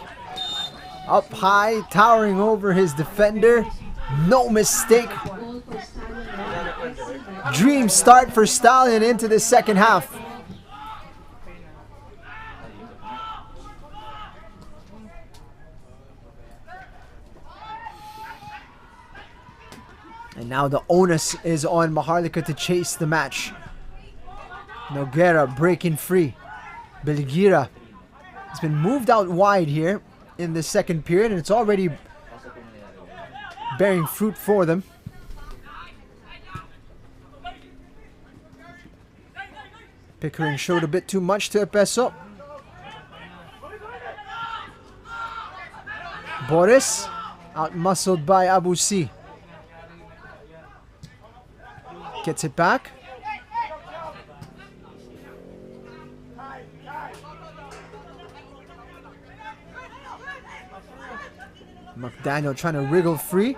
up high, towering over his defender. No mistake. Dream start for Stallion into the second half. And now the onus is on Maharlika to chase the match. Noguera breaking free. Belgira has been moved out wide here in the second period, and it's already bearing fruit for them. Pickering showed a bit too much to Epeso. Boris out-muscled by Abu C. Gets it back. McDaniel trying to wriggle free,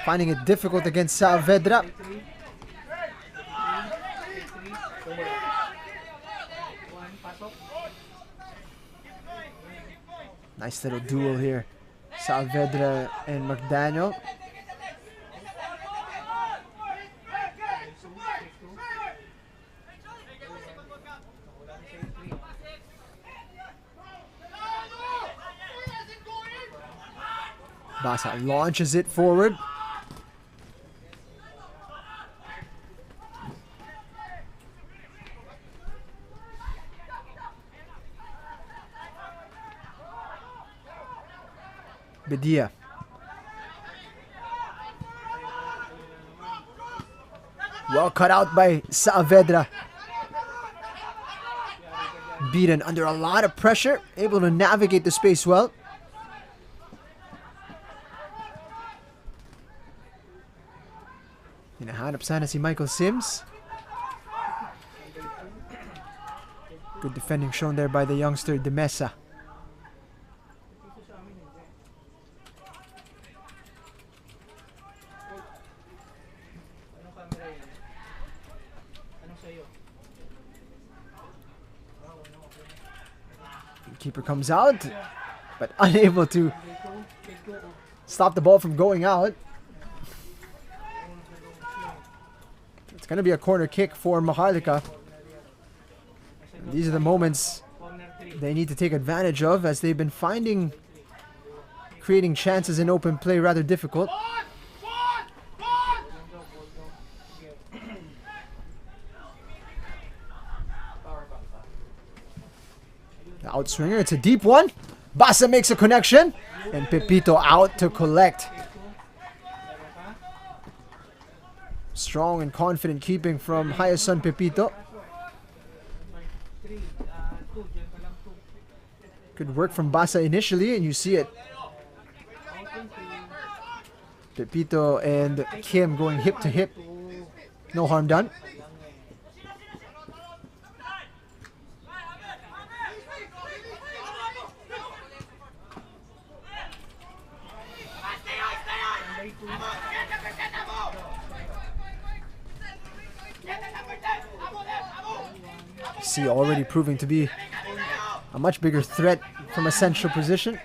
finding it difficult against Saavedra. Nice little duel here. Saavedra and McDaniel. Bassa launches it forward. Bedia. Well cut out by Saavedra. Beaten under a lot of pressure, able to navigate the space well. Hinahanap sana si Michael Sims. Good defending shown there by the youngster De Mesa. Keeper comes out, but unable to stop the ball from going out. It's going to be a corner kick for Maharlika. And these are the moments they need to take advantage of, as they've been finding creating chances in open play rather difficult. The outswinger, it's a deep one. Basa makes a connection, and Pepito out to collect. Strong and confident keeping from Hayasan Pepito. Good work from Basa initially, and you see it. Pepito and Kim going hip to hip. No harm done. See, already proving to be a much bigger threat from a central position.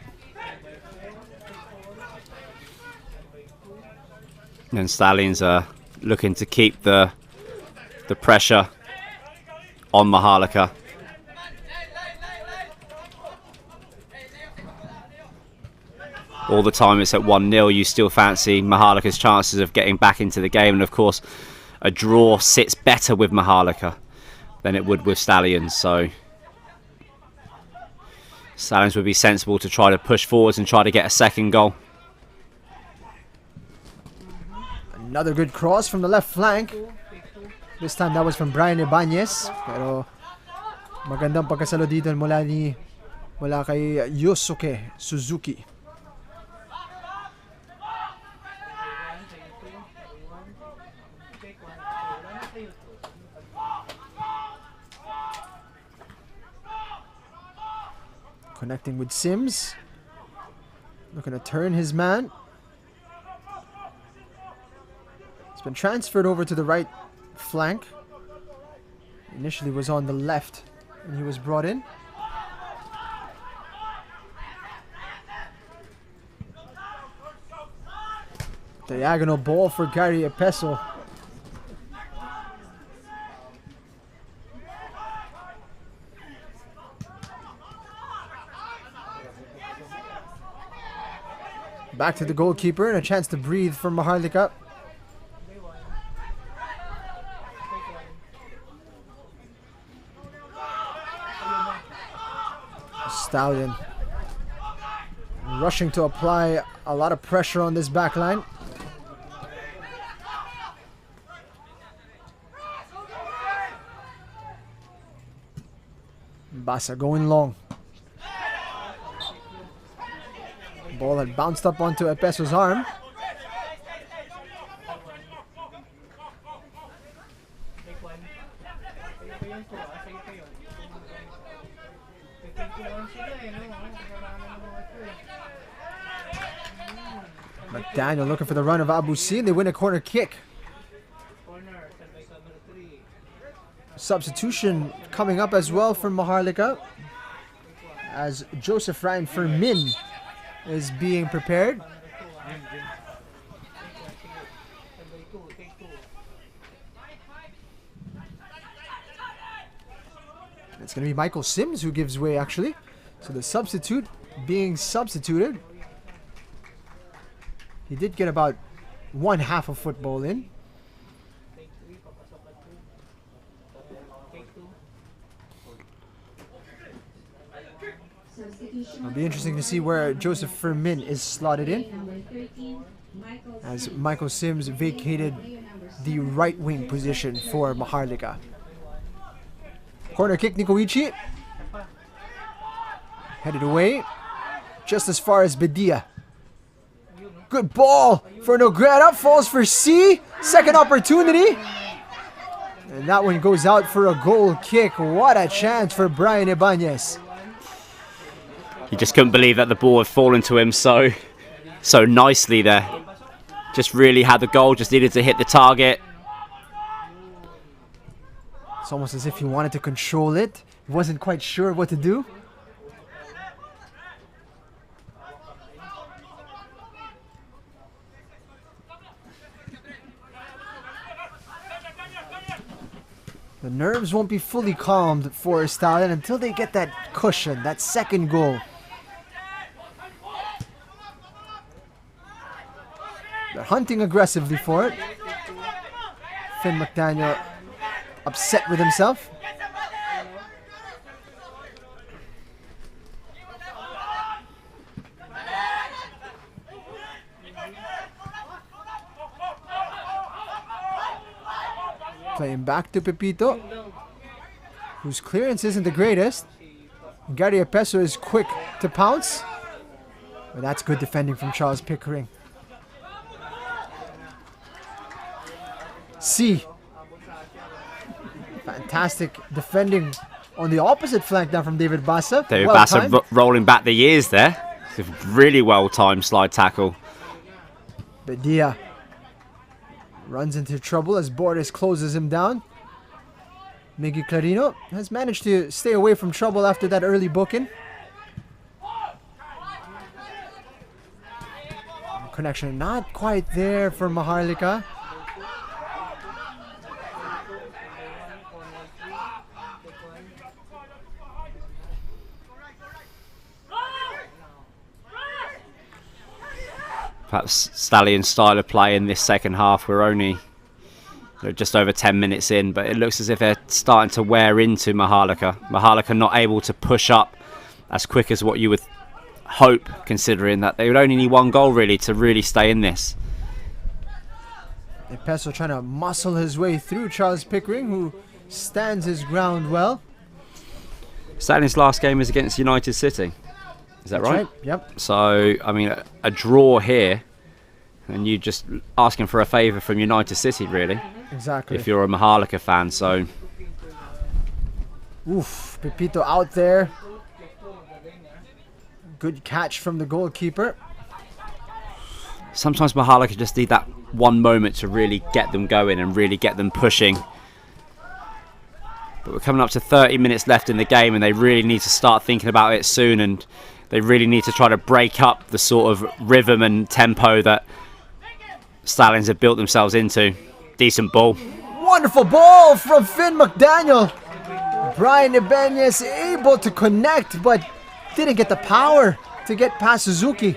And Stallions are looking to keep the pressure on Maharlika. All the time it's at 1-0, you still fancy Maharlika's chances of getting back into the game, and of course a draw sits better with Maharlika than it would with Stallions, so Stallions would be sensible to try to push forwards and try to get a second goal. Another good cross from the left flank. This time that was from Brian Ibanez, pero magandang pagkasalo dito mula kay Yosuke Suzuki. Connecting with Sims. Looking to turn his man. He's been transferred over to the right flank. Initially was on the left and he was brought in. Diagonal ball for Gary Epeso. Back to the goalkeeper and a chance to breathe for Maharlika. Stallion rushing to apply a lot of pressure on this back line. Basa going long. Ball had bounced up onto Epeso's arm. McDaniel looking for the run of Abusi, and they win a corner kick. Substitution coming up as well for Maharlika, as Joseph Ryan Fermin is being prepared. It's going to be Michael Sims who gives way, actually. So the substitute being substituted. He did get about 1/2 of football in. It'll be interesting to see where Joseph Fermin is slotted in, as Michael Sims vacated the right wing position for Maharlika. Corner kick, Nikoichi. Headed away, just as far as Bedia. Good ball for Noguera, falls for C. Second opportunity. And that one goes out for a goal kick. What a chance for Brian Ibanez. He just couldn't believe that the ball had fallen to him so nicely there. Just really had the goal, just needed to hit the target. It's almost as if he wanted to control it. He wasn't quite sure what to do. The nerves won't be fully calmed for Stallion until they get that cushion, that second goal. They're hunting aggressively for it. Finn McDaniel upset with himself. Playing back to Pepito, whose clearance isn't the greatest. Gary Epeso is quick to pounce. But that's good defending from Charles Pickering. C. Fantastic defending on the opposite flank now from David Bassa. David Bassa rolling back the years there. It's a really well-timed slide tackle. Bedia runs into trouble as Borges closes him down. Miggy Clarino has managed to stay away from trouble after that early booking. Connection not quite there for Maharlika. Perhaps Stallion's style of play in this second half, we're only just over 10 minutes in, but it looks as if they're starting to wear into Maharlika. Maharlika not able to push up as quick as what you would hope, considering that they would only need one goal really to really stay in this. Epeso trying to muscle his way through Charles Pickering, who stands his ground well. Stallion's last game is against United City. Is that right? Yep. So, I mean, a draw here, and you just asking for a favour from United City, really. Exactly. If you're a Maharlika fan, so. Oof, Pepito out there. Good catch from the goalkeeper. Sometimes Maharlika just need that one moment to really get them going and really get them pushing. But we're coming up to 30 minutes left in the game, and they really need to start thinking about it soon, and they really need to try to break up the sort of rhythm and tempo that Stallions have built themselves into. Decent ball. Wonderful ball from Finn McDaniel. Brian Ibanez able to connect, but didn't get the power to get past Suzuki.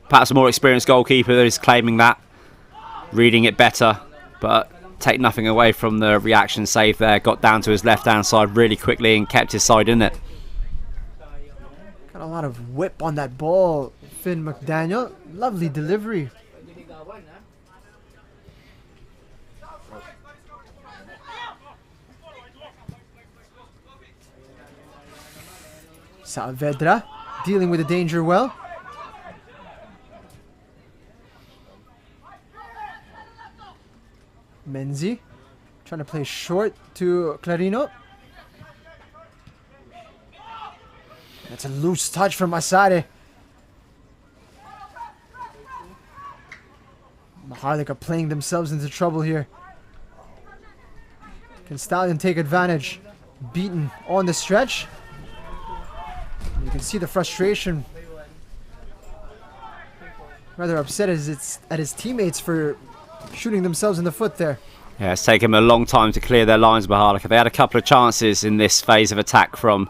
Perhaps a more experienced goalkeeper that is claiming that, reading it better, but take nothing away from the reaction save there. Got down to his left-hand side really quickly and kept his side in it. Got a lot of whip on that ball, Finn McDaniel. Lovely delivery. Saavedra dealing with the danger well. Menzi trying to play short to Clarino. That's a loose touch from Asare. Maharlika playing themselves into trouble here. Can Stallion take advantage? Beaten on the stretch. You can see the frustration. Rather upset at his teammates for shooting themselves in the foot there. Yeah, it's taken them a long time to clear their lines, Maharlika. They had a couple of chances in this phase of attack from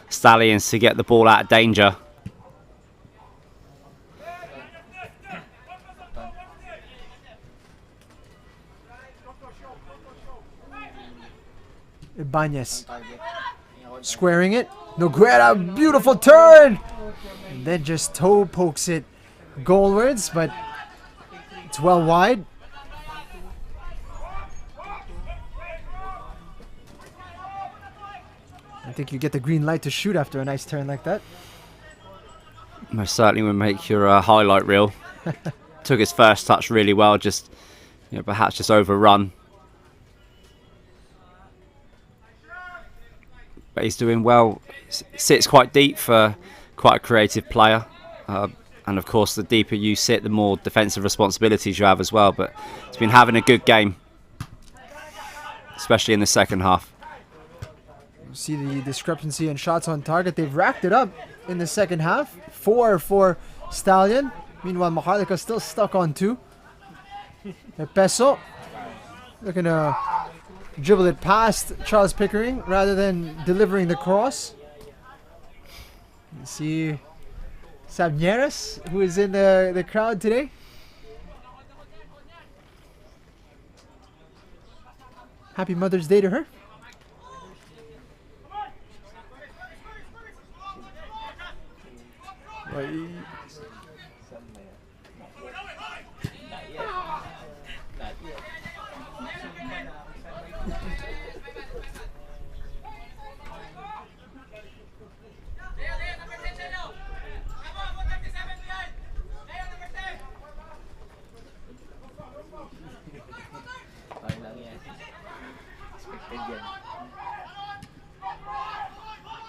Stallions to get the ball out of danger. Ibanez squaring it. Noguera, beautiful turn! And then just toe pokes it goalwards, but it's well wide. I think you get the green light to shoot after a nice turn like that. Most certainly would make your highlight reel. Took his first touch really well, just perhaps just overrun. But he's doing well. Sits quite deep for quite a creative player. And of course, the deeper you sit, the more defensive responsibilities you have as well. But he's been having a good game, especially in the second half. See the discrepancy in shots on target. They've racked it up in the second half. 4 for Stallion. Meanwhile, Maharlika still stuck on 2. Epeso Looking to dribble it past Charles Pickering rather than delivering the cross. You see Sabnieres, who is in the crowd today. Happy Mother's Day to her.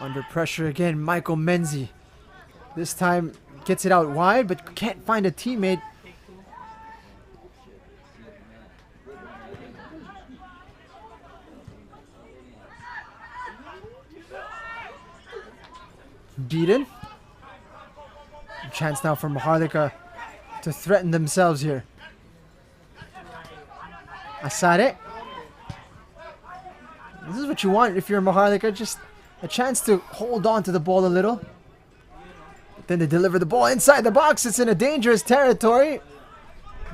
Under pressure again, Michael Menzi. This time gets it out wide, but can't find a teammate. Beaten. Chance now for Maharlika to threaten themselves here. Asare. This is what you want if you're Maharlika, just a chance to hold on to the ball a little. But then they deliver the ball inside the box. It's in a dangerous territory.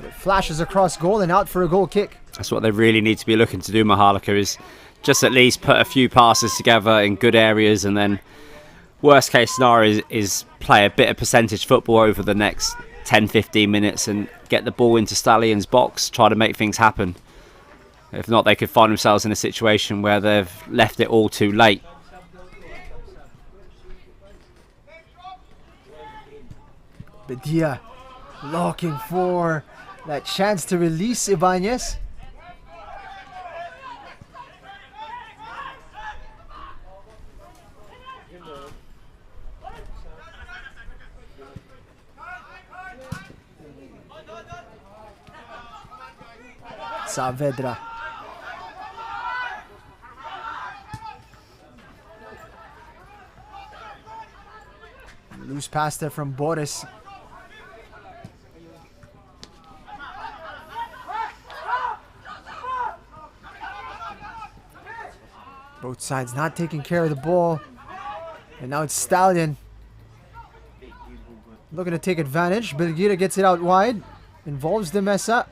It flashes across goal and out for a goal kick. That's what they really need to be looking to do, Maharlika, is just at least put a few passes together in good areas, and then worst case scenario is play a bit of percentage football over the next 10-15 minutes and get the ball into Stallion's box, try to make things happen. If not, they could find themselves in a situation where they've left it all too late. Bedia looking for that chance to release Ibanez. Saavedra. Loose pass there from Boris. Both sides not taking care of the ball. And now it's Stallion looking to take advantage. Belgira gets it out wide. Involves the Mesa.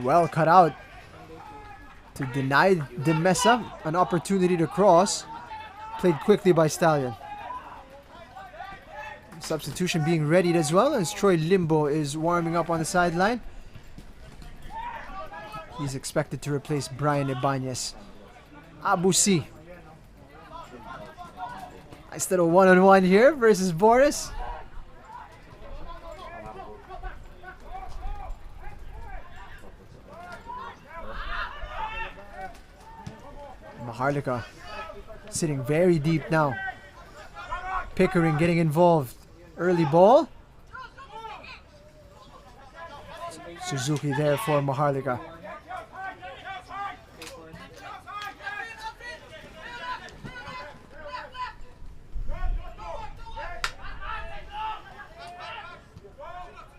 Well cut out to deny the Mesa an opportunity to cross. Played quickly by Stallion. Substitution being readied as well as Troy Limbo is warming up on the sideline. He's expected to replace Brian Ibanez. Abusi. Nice little one-on-one here versus Boris. Maharlika sitting very deep now. Pickering getting involved. Early ball. Suzuki there for Maharlika.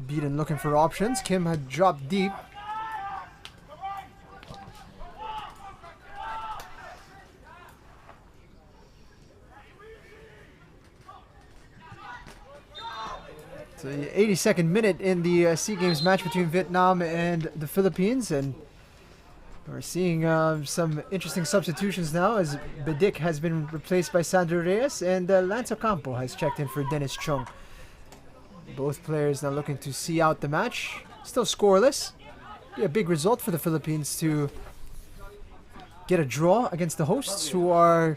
Beaton looking for options. Kim had dropped deep. So the 82nd minute in the SEA Games match between Vietnam and the Philippines, and we're seeing some interesting substitutions now as Bedik has been replaced by Sandro Reyes and Lance Ocampo has checked in for Dennis Chung. Both players now looking to see out the match. Still scoreless. Be a big result for the Philippines to get a draw against the hosts, who are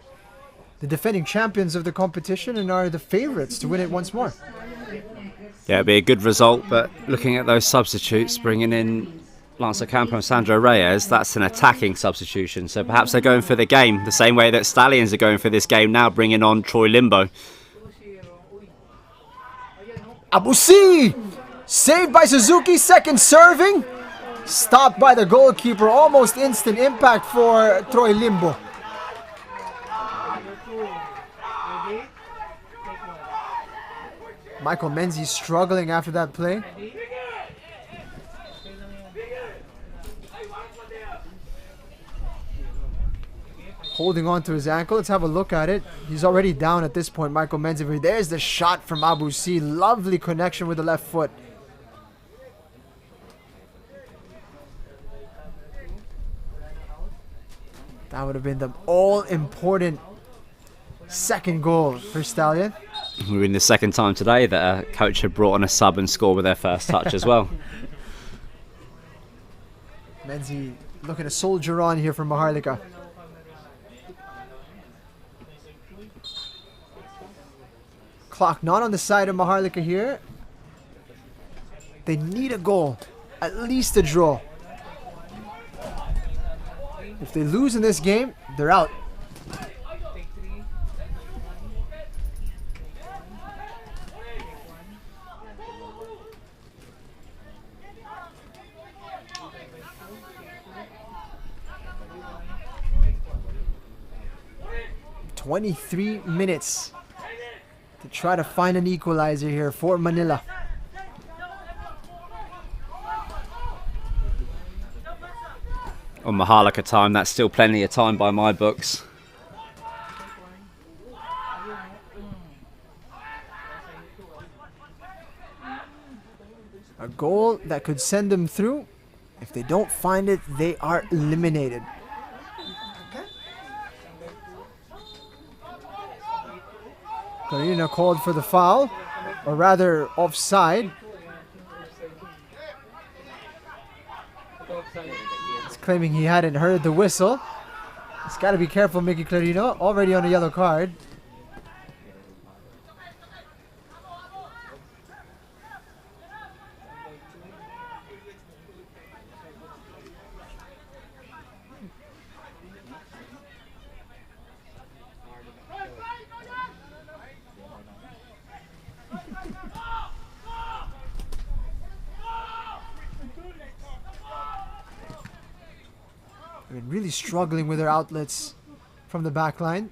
the defending champions of the competition and are the favorites to win it once more. Yeah, it'd be a good result, but looking at those substitutes, bringing in Lance Ocampo and Sandro Reyes, that's an attacking substitution. So perhaps they're going for the game, the same way that Stallions are going for this game now, bringing on Troy Limbo. Abusi! Saved by Suzuki, second serving. Stopped by the goalkeeper, almost instant impact for Troy Limbo. Michael Menzies struggling after that play. Holding on to his ankle. Let's have a look at it. He's already down at this point, Michael Menzies. There's the shot from Abu C. Lovely connection with the left foot. That would have been the all-important second goal for Stallion. We were in the second time today that a coach had brought on a sub and scored with their first touch as well. Menzies looking to soldier on here for Maharlika. Clock not on the side of Maharlika here. They need a goal. At least a draw. If they lose in this game, they're out. "23 minutes to try to find an equalizer here for Manila." On Maharlika time, that's still plenty of time by my books. A goal that could send them through. If they don't find it, they are eliminated. Clarino called for the foul, or rather offside. He's claiming he hadn't heard the whistle. He's got to be careful, Mickey Clarino, already on a yellow card. I mean, really struggling with their outlets from the back line.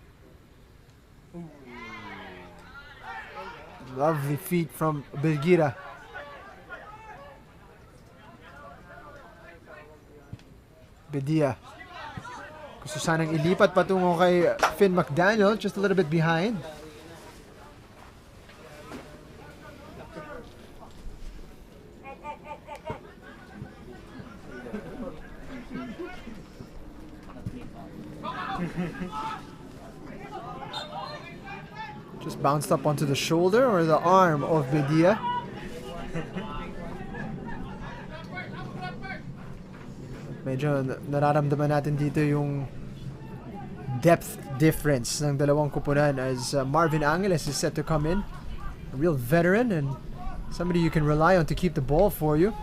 Lovely feet from Belgira. Bedia. Gusto sanang ilipat patungo kay Finn McDaniel, just a little bit behind. Just bounced up onto the shoulder or the arm of Bedia. Medyo nararamdaman natin dito yung depth difference ng dalawang kupunan as Marvin Angeles is set to come in. A real veteran and somebody you can rely on to keep the ball for you.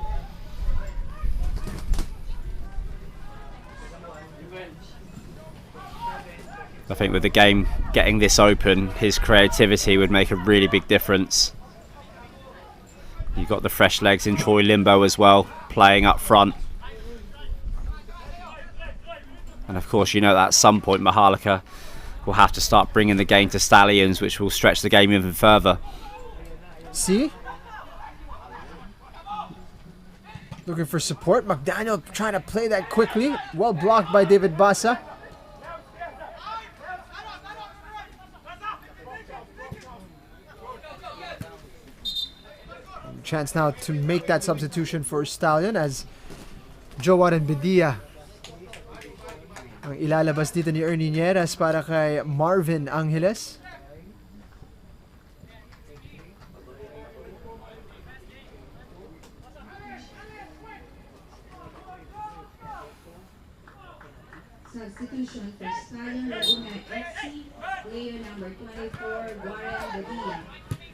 I think with the game getting this open, his creativity would make a really big difference. You've got the fresh legs in Troy Limbo as well, playing up front. And of course, you know that at some point Maharlika will have to start bringing the game to Stallions, which will stretch the game even further. See? Looking for support. McDaniel trying to play that quickly. Well blocked by David Basa. Chance now to make that substitution for Stallion as Jowar and Bedia ang ilalabas dito ni Ernie Nieras para kay Marvin Angeles. Substitution for Stallion Laguna FC, player number 24, Warren Bedia.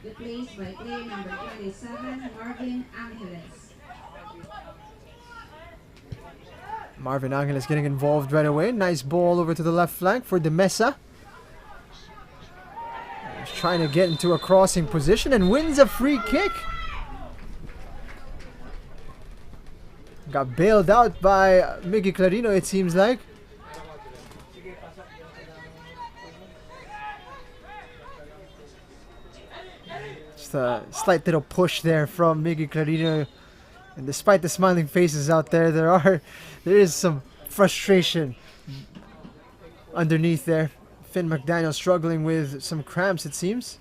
Replaced by player number 27, Marvin Angeles. Marvin Angeles getting involved right away. Nice ball over to the left flank for De Mesa. He's trying to get into a crossing position and wins a free kick. Got bailed out by Mickey Clarino, it seems like. Just a slight little push there from Gino Clarino. And despite the smiling faces out there, there is some frustration underneath there. Finn McDaniel struggling with some cramps, it seems.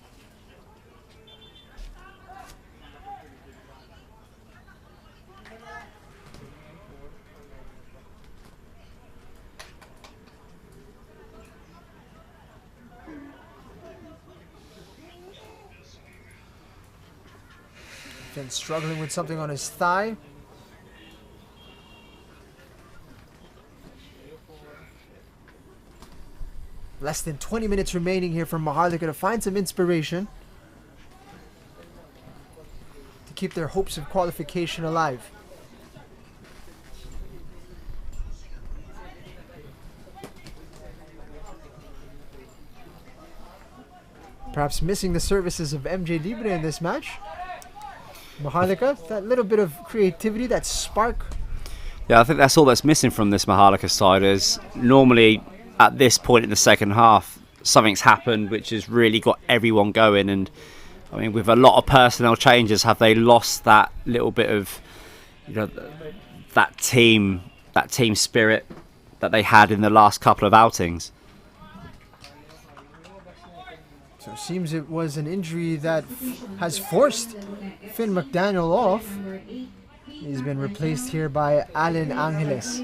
Finn struggling with something on his thigh. Less than 20 minutes remaining here for Maharlika to find some inspiration to keep their hopes of qualification alive. Perhaps missing the services of MJ Libre in this match. Maharlika, that little bit of creativity, that spark. Yeah, I think that's all that's missing from this Maharlika side. Is normally at this point in the second half, something's happened which has really got everyone going. And I mean, with a lot of personnel changes, have they lost that little bit of, that team spirit that they had in the last couple of outings? So it seems it was an injury that has forced Finn McDaniel off. He's been replaced here by Alan Angeles.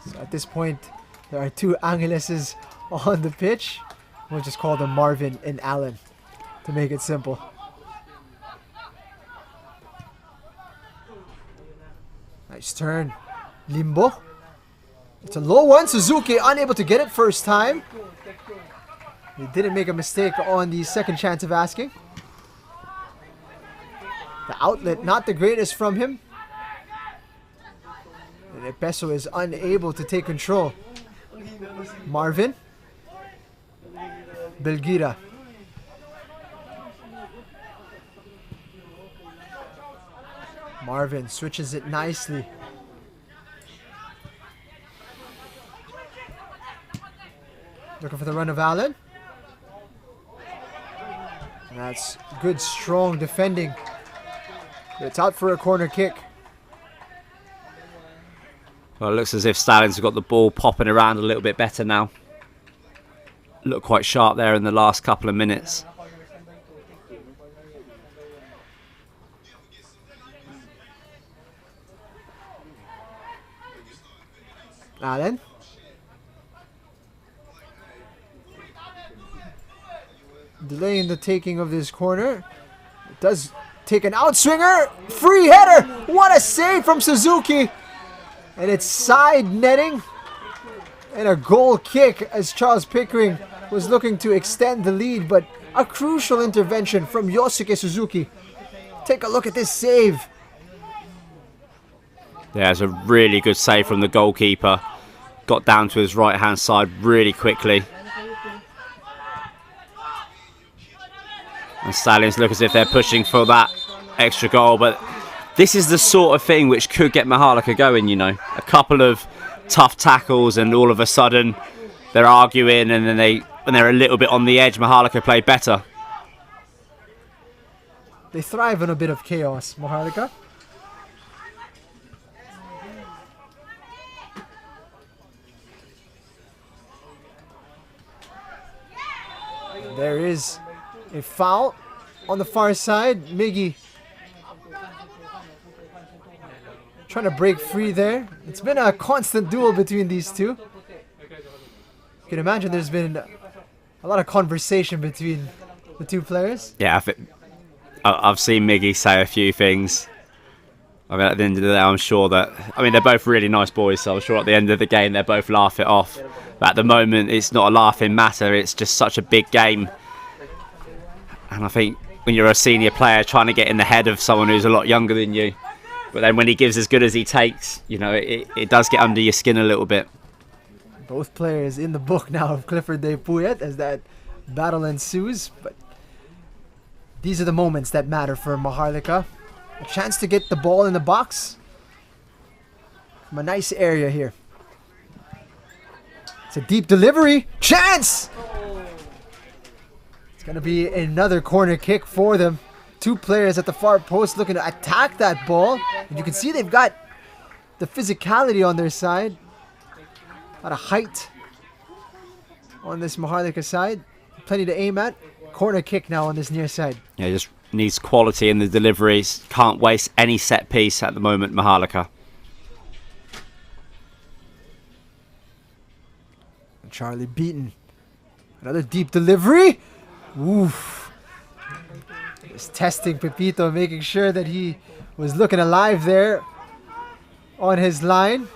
So at this point, there are two Angeleses on the pitch. We'll just call them Marvin and Alan to make it simple. Nice turn. Limbo. It's a low one. Suzuki unable to get it first time. He didn't make a mistake on the second chance of asking. The outlet not the greatest from him. And Peso is unable to take control. Marvin. Belgira. Marvin switches it nicely. Looking for the run of Allen. And that's good, strong defending. But it's out for a corner kick. Well, it looks as if Stallion's got the ball popping around a little bit better now. Looked quite sharp there in the last couple of minutes. Allen. Delaying the taking of this corner. It does take an outswinger. Free header. What a save from Suzuki. And it's side netting. And a goal kick as Charles Pickering was looking to extend the lead. But a crucial intervention from Yosuke Suzuki. Take a look at this save. Yeah, it's a really good save from the goalkeeper. Got down to his right hand side really quickly. And Stallions look as if they're pushing for that extra goal. But this is the sort of thing which could get Maharlika going, you know. A couple of tough tackles and all of a sudden they're arguing, and then when they're a little bit on the edge, Maharlika play better. They thrive on a bit of chaos, Maharlika. There is a foul on the far side. Miggy trying to break free there. It's been a constant duel between these two. You can imagine there's been a lot of conversation between the two players. Yeah, I've seen Miggy say a few things. I mean, at the end of the day, I'm sure that... I mean, they're both really nice boys, so I'm sure at the end of the game, they'll both laugh it off. But at the moment, it's not a laughing matter. It's just such a big game. And I think when you're a senior player trying to get in the head of someone who's a lot younger than you, but then when he gives as good as he takes, you know, it does get under your skin a little bit. Both players in the book now of Clifford De Puyat as that battle ensues. But these are the moments that matter for Maharlika. A chance to get the ball in the box from a nice area here. It's a deep delivery. Chance! It's Gonna be another corner kick for them. Two players at the far post looking to attack that ball. And you can see they've got the physicality on their side. A lot of height on this Maharlika side. Plenty to aim at. Corner kick now on this near side. Yeah, just needs quality in the deliveries. Can't waste any set piece at the moment, Maharlika. Charlie beaten. Another deep delivery. Oof. Just testing Pepito, making sure that he was looking alive there on his line.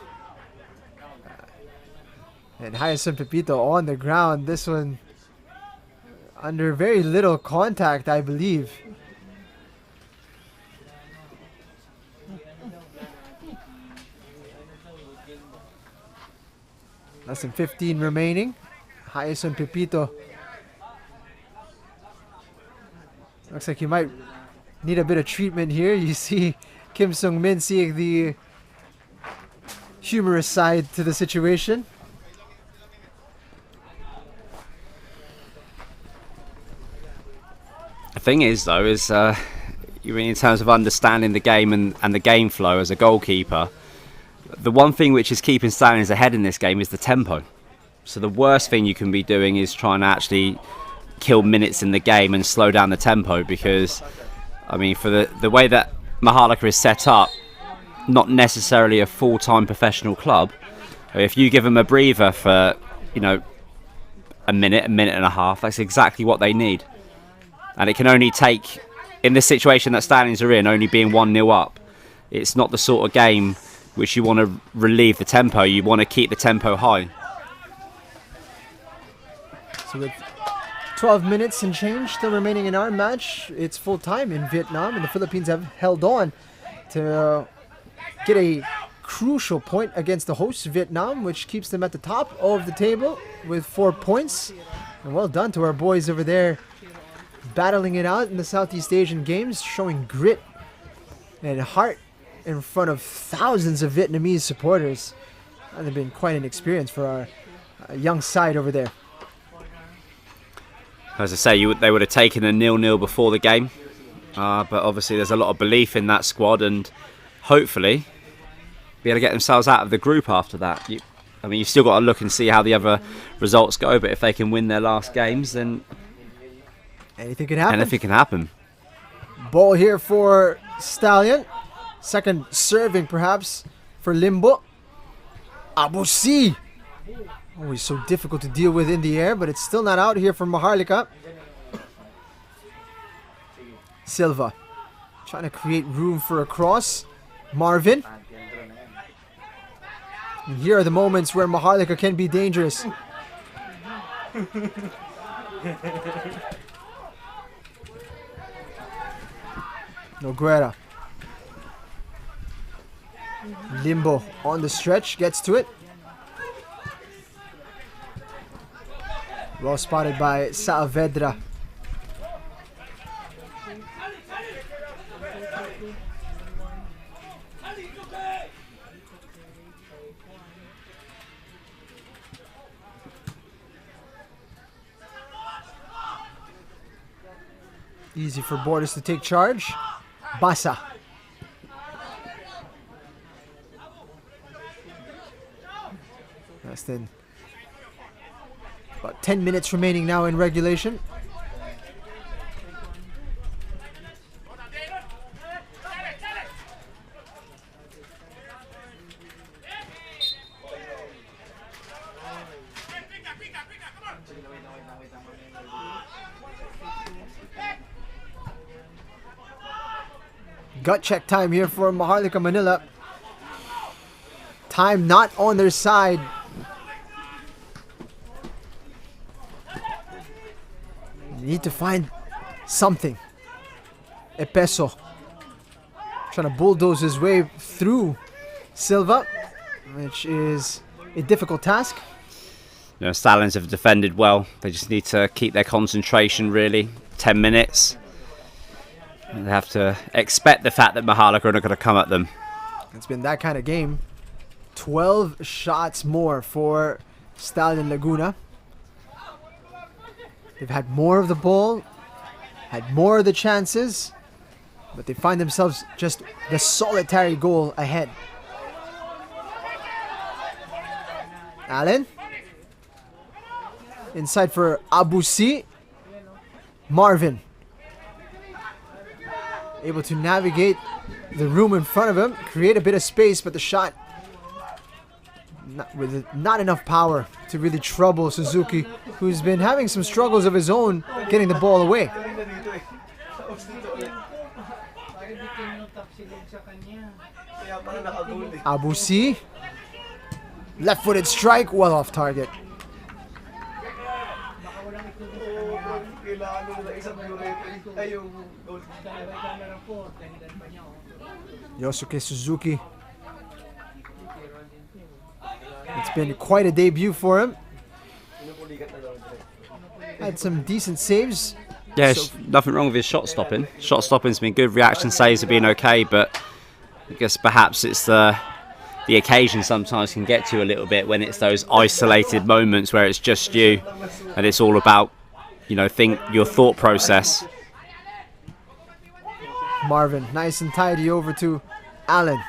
And Hyacinth Pepito on the ground. This one under very little contact, I believe. Less than 15 remaining. Hyacinth Pepito. Looks like he might need a bit of treatment here. You see Kim Sung-min seeing the humorous side to the situation. The thing is, though, is in terms of understanding the game and the game flow as a goalkeeper, the one thing which is keeping Stallions ahead in this game is the tempo. So the worst thing you can be doing is trying to actually kill minutes in the game and slow down the tempo, because, I mean, for the way that Maharlika is set up, not necessarily a full-time professional club. If you give them a breather for, you know, a minute and a half, that's exactly what they need. And it can only take, in the situation that Stallions are in, only being 1-0 up, it's not the sort of game which you want to relieve the tempo. You want to keep the tempo high. So with 12 minutes and change still remaining in our match, it's full time in Vietnam, and the Philippines have held on to get a crucial point against the hosts Vietnam, which keeps them at the top of the table with 4 points. And well done to our boys over there, battling it out in the Southeast Asian Games, showing grit and heart in front of thousands of Vietnamese supporters. And they've been quite an experience for our young side over there. As I say, they would have taken a 0-0 before the game, but obviously there's a lot of belief in that squad, and hopefully be able to get themselves out of the group after that. I mean, you've still got to look and see how the other results go, but if they can win their last games, then anything can happen. Anything can happen. Ball here for Stallion. Second serving perhaps for Limbo. Abusi. Always so difficult to deal with in the air, but it's still not out here for Maharlika. Silva trying to create room for a cross. Marvin. And here are the moments where Maharlika can be dangerous. Noguera. Limbo on the stretch, gets to it. Well spotted by Saavedra. Easy for Borders to take charge. Basa. Less than about 10 minutes remaining now in regulation. Gut check time here for Maharlika Manila. Time not on their side. They need to find something. Epeso trying to bulldoze his way through Silva, which is a difficult task. You know, Stallions have defended well. They just need to keep their concentration, really. 10 minutes. And they have to expect the fact that Maharlika are not going to come at them. It's been that kind of game. 12 shots more for Stallion Laguna. They've had more of the ball, had more of the chances, but they find themselves just the solitary goal ahead. Allen. Inside for Abusi. Marvin. Able to navigate the room in front of him, create a bit of space, but the shot with not enough power to really trouble Suzuki, who's been having some struggles of his own getting the ball away. Abusi. Left-footed strike, well off target. Yosuke Suzuki. It's been quite a debut for him. Had some decent saves. Yeah, nothing wrong with his shot stopping. Shot stopping's been good. Reaction saves have been okay, but I guess perhaps it's the occasion sometimes can get to you a little bit when it's those isolated moments where it's just you and it's all about, you know, your thought process. Marvin, nice and tidy over to Allen.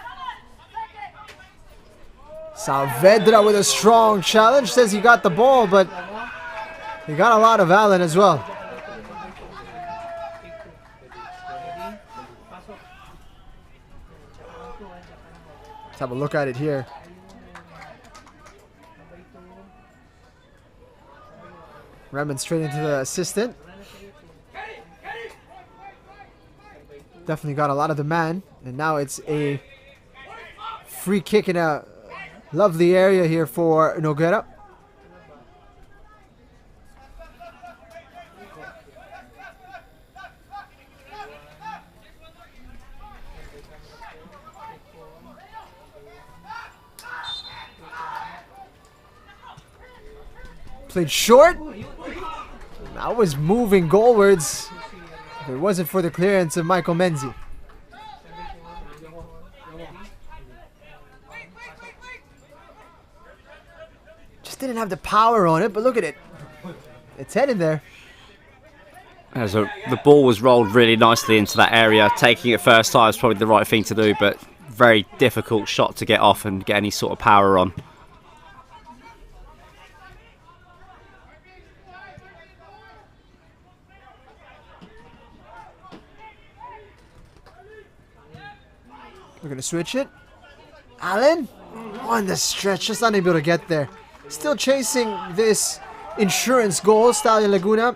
Saavedra with a strong challenge. Says he got the ball, but he got a lot of Allen as well. Let's have a look at it here. Remonstrating to the assistant. Definitely got a lot of the man. And now it's a free kick in a lovely area here for Noguera. Played short. That was moving goalwards. If it wasn't for the clearance of Michael Menzi. Just didn't have the power on it, but look at it. It's headed there. So the ball was rolled really nicely into that area. Taking it first time is probably the right thing to do, but very difficult shot to get off and get any sort of power on. We're going to switch it. Allen on the stretch, just unable to get there. Still chasing this insurance goal, Stallion Laguna.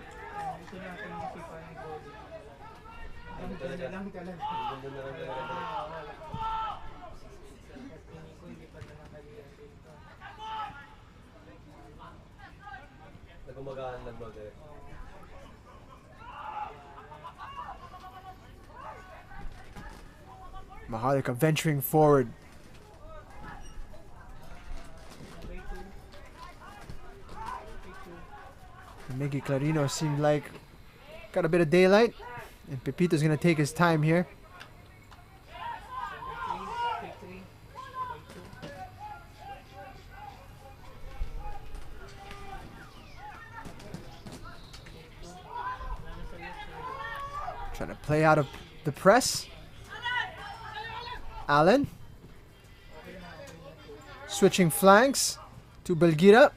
Maharlika venturing forward. Gino Clarino seemed like got a bit of daylight, and Pepito's gonna take his time here. Trying to play out of the press. Allen. Switching flanks to Belgira.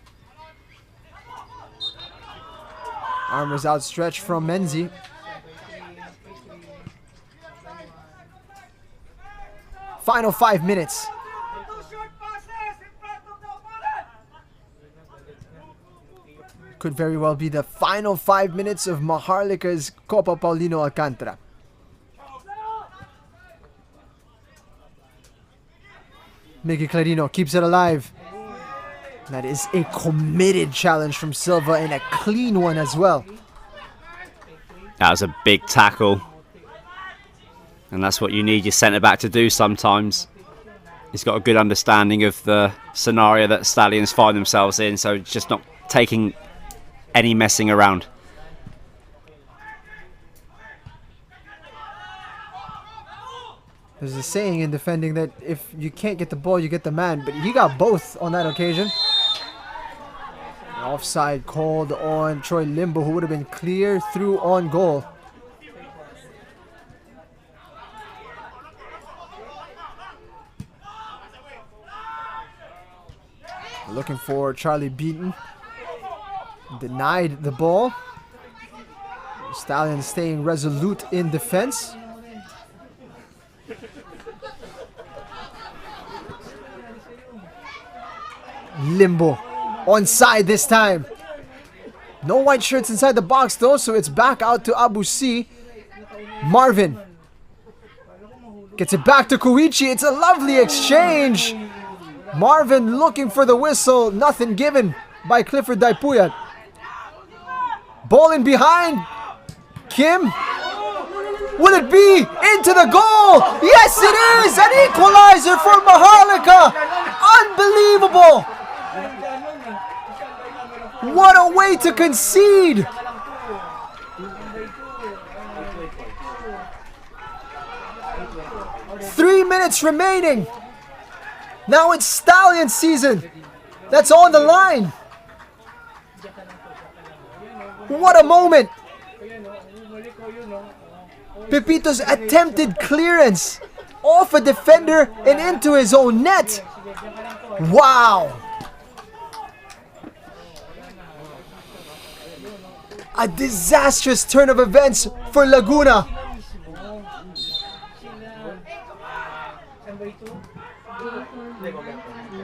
Arm was outstretched from Menzi. Final 5 minutes. Could very well be the final 5 minutes of Maharlika's Copa Paulino Alcantara. Gino Clarino keeps it alive. That is a committed challenge from Silva and a clean one as well. That was a big tackle. And that's what you need your centre-back to do sometimes. He's got a good understanding of the scenario that Stallions find themselves in, so just not taking any messing around. There's a saying in defending that if you can't get the ball, you get the man. But he got both on that occasion. Offside called on Troy Limbo, who would have been clear through on goal. Looking for Charlie Beaton. Denied the ball. Stallion staying resolute in defense. Limbo onside this time. No white shirts inside the box though, so it's back out to Abu C. Marvin gets it back to Koichi. It's a lovely exchange. Marvin looking for the whistle. Nothing given by Clifford Daipuyat. Ball in behind. Kim. Will it be into the goal? Yes, it is! An equalizer for Maharlika. Unbelievable. What a way to concede. Three minutes remaining. Now it's Stallion season. That's on the line. What a moment. Pepito's attempted clearance off a defender and into his own net. Wow. A disastrous turn of events for Laguna.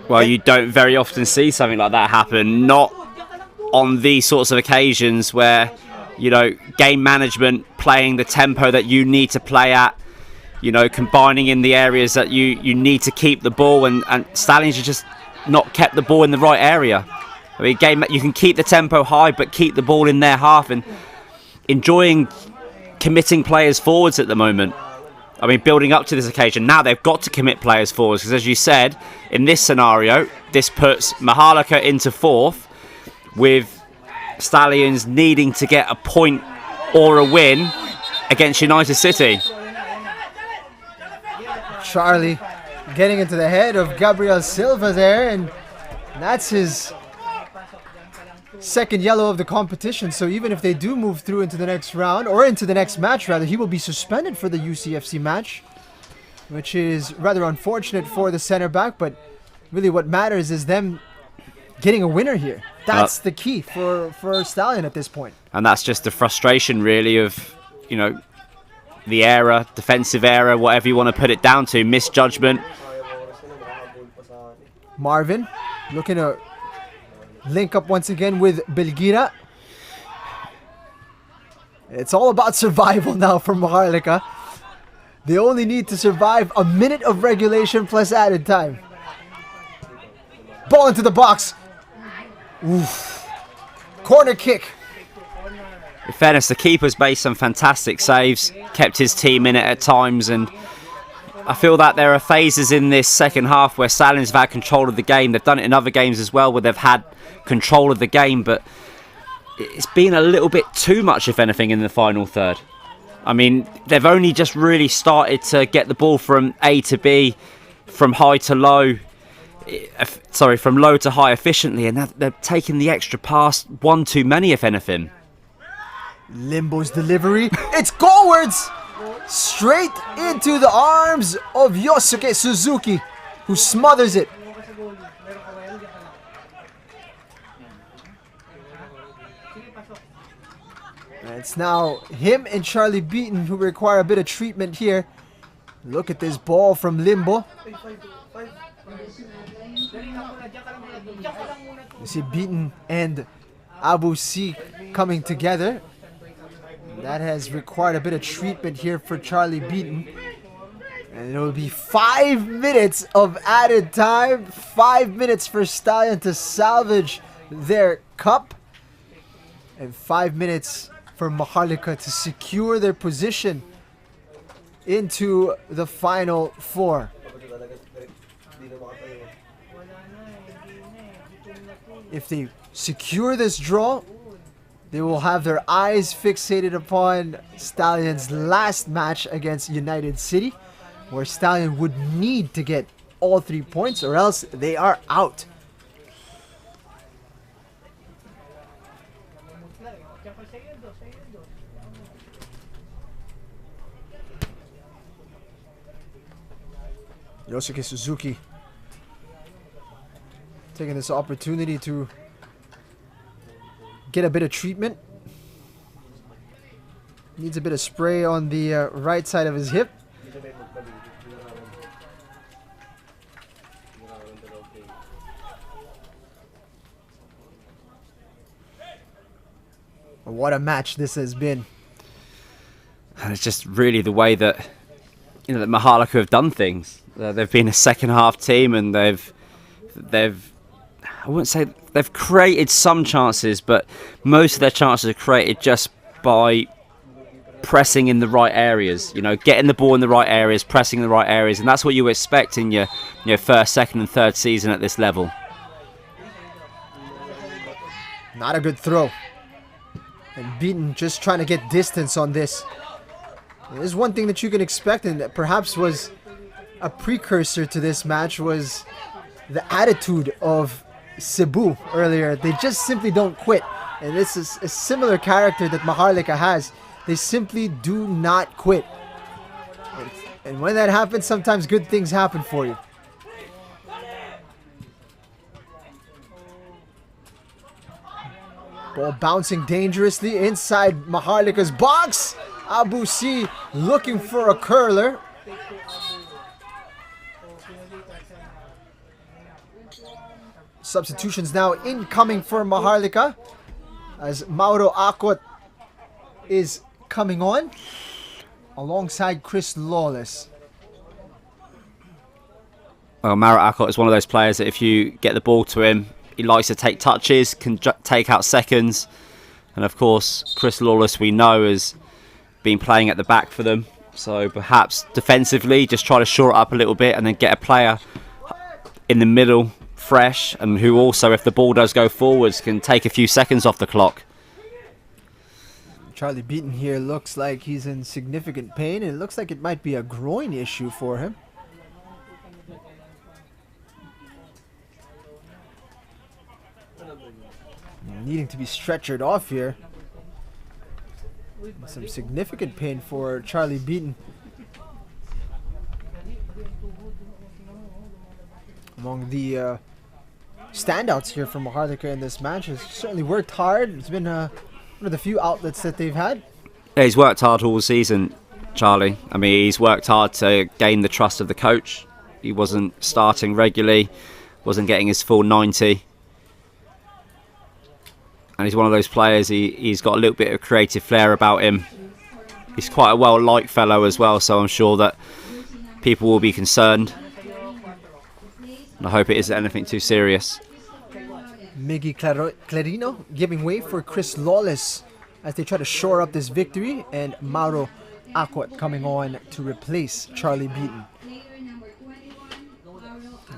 Well, you don't very often see something like that happen. Not on these sorts of occasions where, you know, game management, playing the tempo that you need to play at, you know, combining in the areas that you need to keep the ball, and Stallions have just not kept the ball in the right area. I mean, you can keep the tempo high, but keep the ball in their half, and enjoying committing players forwards at the moment. I mean, building up to this occasion, now they've got to commit players forwards, because as you said, in this scenario, this puts Maharlika into fourth, with Stallions needing to get a point or a win against United City. Charlie getting into the head of Gabriel Silva there, and that's his second yellow of the competition. So even if they do move through into the next round, or into the next match rather, he will be suspended for the UCFC match, which is rather unfortunate for the center back, but really what matters is them getting a winner here. That's the key for Stallion at this point. And that's just the frustration really of, you know, the error, defensive error, whatever you want to put it down to, misjudgment. Marvin looking to link up once again with Belgira. It's all about survival now for Maharlika. They only need to survive a minute of regulation plus added time. Ball into the box. Oof. Corner kick. In fairness, the keeper's made some fantastic saves, kept his team in it at times, and I feel that there are phases in this second half where Stallions have had control of the game. They've done it in other games as well, where they've had control of the game, but it's been a little bit too much, if anything, in the final third. I mean, they've only just really started to get the ball from A to B, from high to low, from low to high efficiently, and they're taking the extra pass one too many, if anything. Limbo's delivery. It's goalwards! Straight into the arms of Yosuke Suzuki, who smothers it. And it's now him and Charlie Beaton who require a bit of treatment here. Look at this ball from Limbo. You see Beaton and Abu C coming together. That has required a bit of treatment here for Charlie Beaton. And it will be 5 minutes of added time. 5 minutes for Stallion to salvage their cup. And 5 minutes for Maharlika to secure their position into the Final Four. If they secure this draw, they will have their eyes fixated upon Stallion's last match against United City, where Stallion would need to get all 3 points or else they are out. Yosuke Suzuki taking this opportunity to get a bit of treatment. Needs a bit of spray on the right side of his hip. What a match this has been. And it's just really the way that that Maharlika have done things. They've been a second half team, and they've I wouldn't say they've created some chances, but most of their chances are created just by pressing in the right areas. Getting the ball in the right areas, pressing in the right areas, and that's what you expect in your first, second, and third season at this level. Not a good throw. And Beaton just trying to get distance on this. There's one thing that you can expect, and that perhaps was a precursor to this match, was the attitude of Cebu earlier. They just simply don't quit. And this is a similar character that Maharlika has. They simply do not quit. And when that happens, sometimes good things happen for you. Ball bouncing dangerously inside Maharlika's box. Abu C looking for a curler. Substitutions now incoming for Maharlika as Mauro Acot is coming on alongside Chris Lawless. Well, Mauro Acot is one of those players that if you get the ball to him, he likes to take touches, can take out seconds. And of course, Chris Lawless, we know, has been playing at the back for them. So perhaps defensively, just try to shore it up a little bit and then get a player in the middle, fresh, and who also, if the ball does go forwards, can take a few seconds off the clock. Charlie Beaton here looks like he's in significant pain. It looks like it might be a groin issue for him. Needing to be stretchered off here. Some significant pain for Charlie Beaton. Among the standouts here from Maharlika in this match, has certainly worked hard. It's been one of the few outlets that they've had. Yeah, he's worked hard all season, Charlie. I mean, he's worked hard to gain the trust of the coach. He wasn't starting regularly, wasn't getting his full 90. And he's one of those players, he's got a little bit of creative flair about him. He's quite a well-liked fellow as well, so I'm sure that people will be concerned. And I hope it isn't anything too serious. Miggy Clarino giving way for Chris Lawless as they try to shore up this victory, and Mauro Acot coming on to replace Charlie Beaton.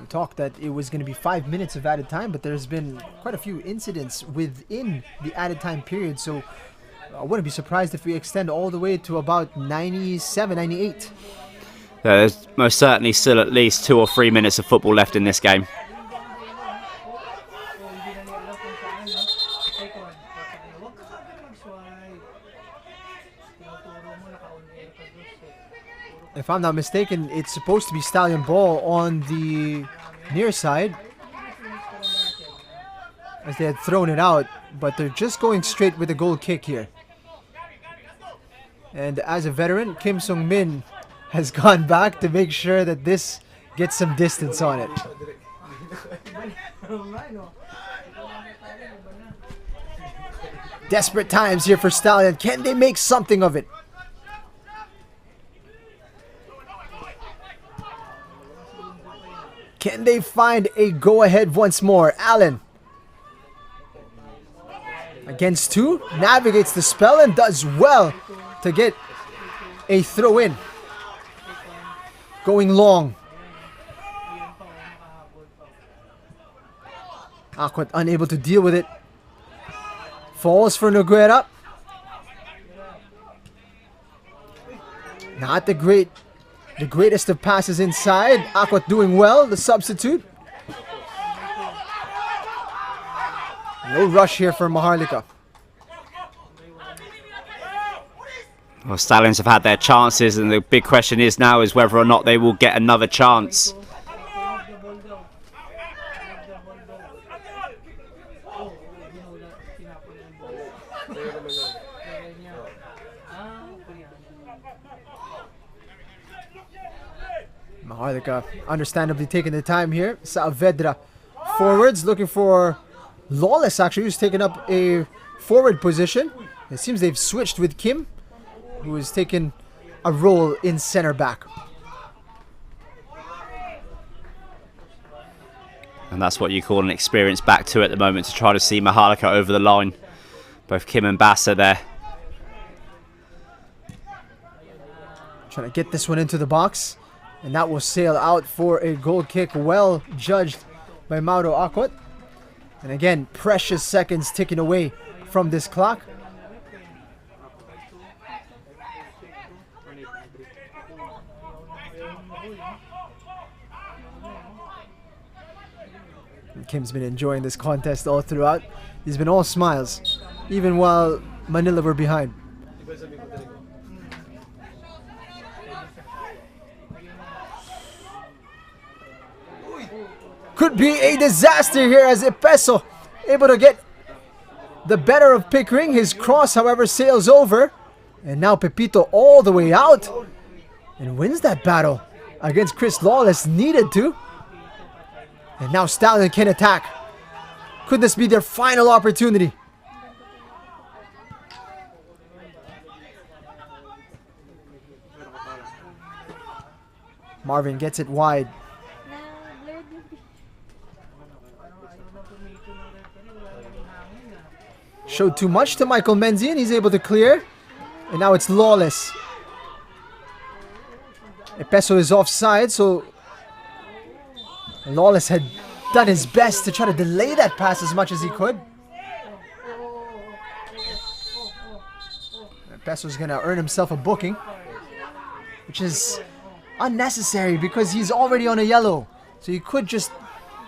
We talked that it was going to be 5 minutes of added time, but there's been quite a few incidents within the added time period, so I wouldn't be surprised if we extend all the way to about 97, 98. There's most certainly still at least 2 or 3 minutes of football left in this game. If I'm not mistaken, it's supposed to be Stallion ball on the near side, as they had thrown it out, but they're just going straight with a goal kick here. And as a veteran, Kim Sung Min has gone back to make sure that this gets some distance on it. Desperate times here for Stallion. Can they make something of it? Can they find a go-ahead once more? Allen against 2, navigates the spell and does well to get a throw in. Going long. Acot unable to deal with it. Falls for Noguera. Not the greatest of passes inside. Acot doing well, the substitute. No rush here for Maharlika. Well, Stallions have had their chances, and the big question is now is whether or not they will get another chance. Maharlika understandably taking the time here. Saavedra forwards, looking for Lawless, actually, who's taken up a forward position. It seems they've switched with Kim, who has taken a role in center back. And that's what you call an experienced back two at the moment, to try to see Maharlika over the line. Both Kim and Bass are there. Trying to get this one into the box. And that will sail out for a goal kick, well judged by Mauro Akot. And again, precious seconds ticking away from this clock. And Kim's been enjoying this contest all throughout. He's been all smiles, even while Manila were behind. Could be a disaster here as Epeso able to get the better of Pickering. His cross, however, sails over. And now Pepito all the way out and wins that battle against Chris Lawless. Needed to. And now Stallion can attack. Could this be their final opportunity? Marvin gets it wide. Showed too much to Michael Menzi, and he's able to clear. And now it's Lawless. Epeso is offside, so Lawless had done his best to try to delay that pass as much as he could. Epeso's going to earn himself a booking, which is unnecessary because he's already on a yellow. So he could just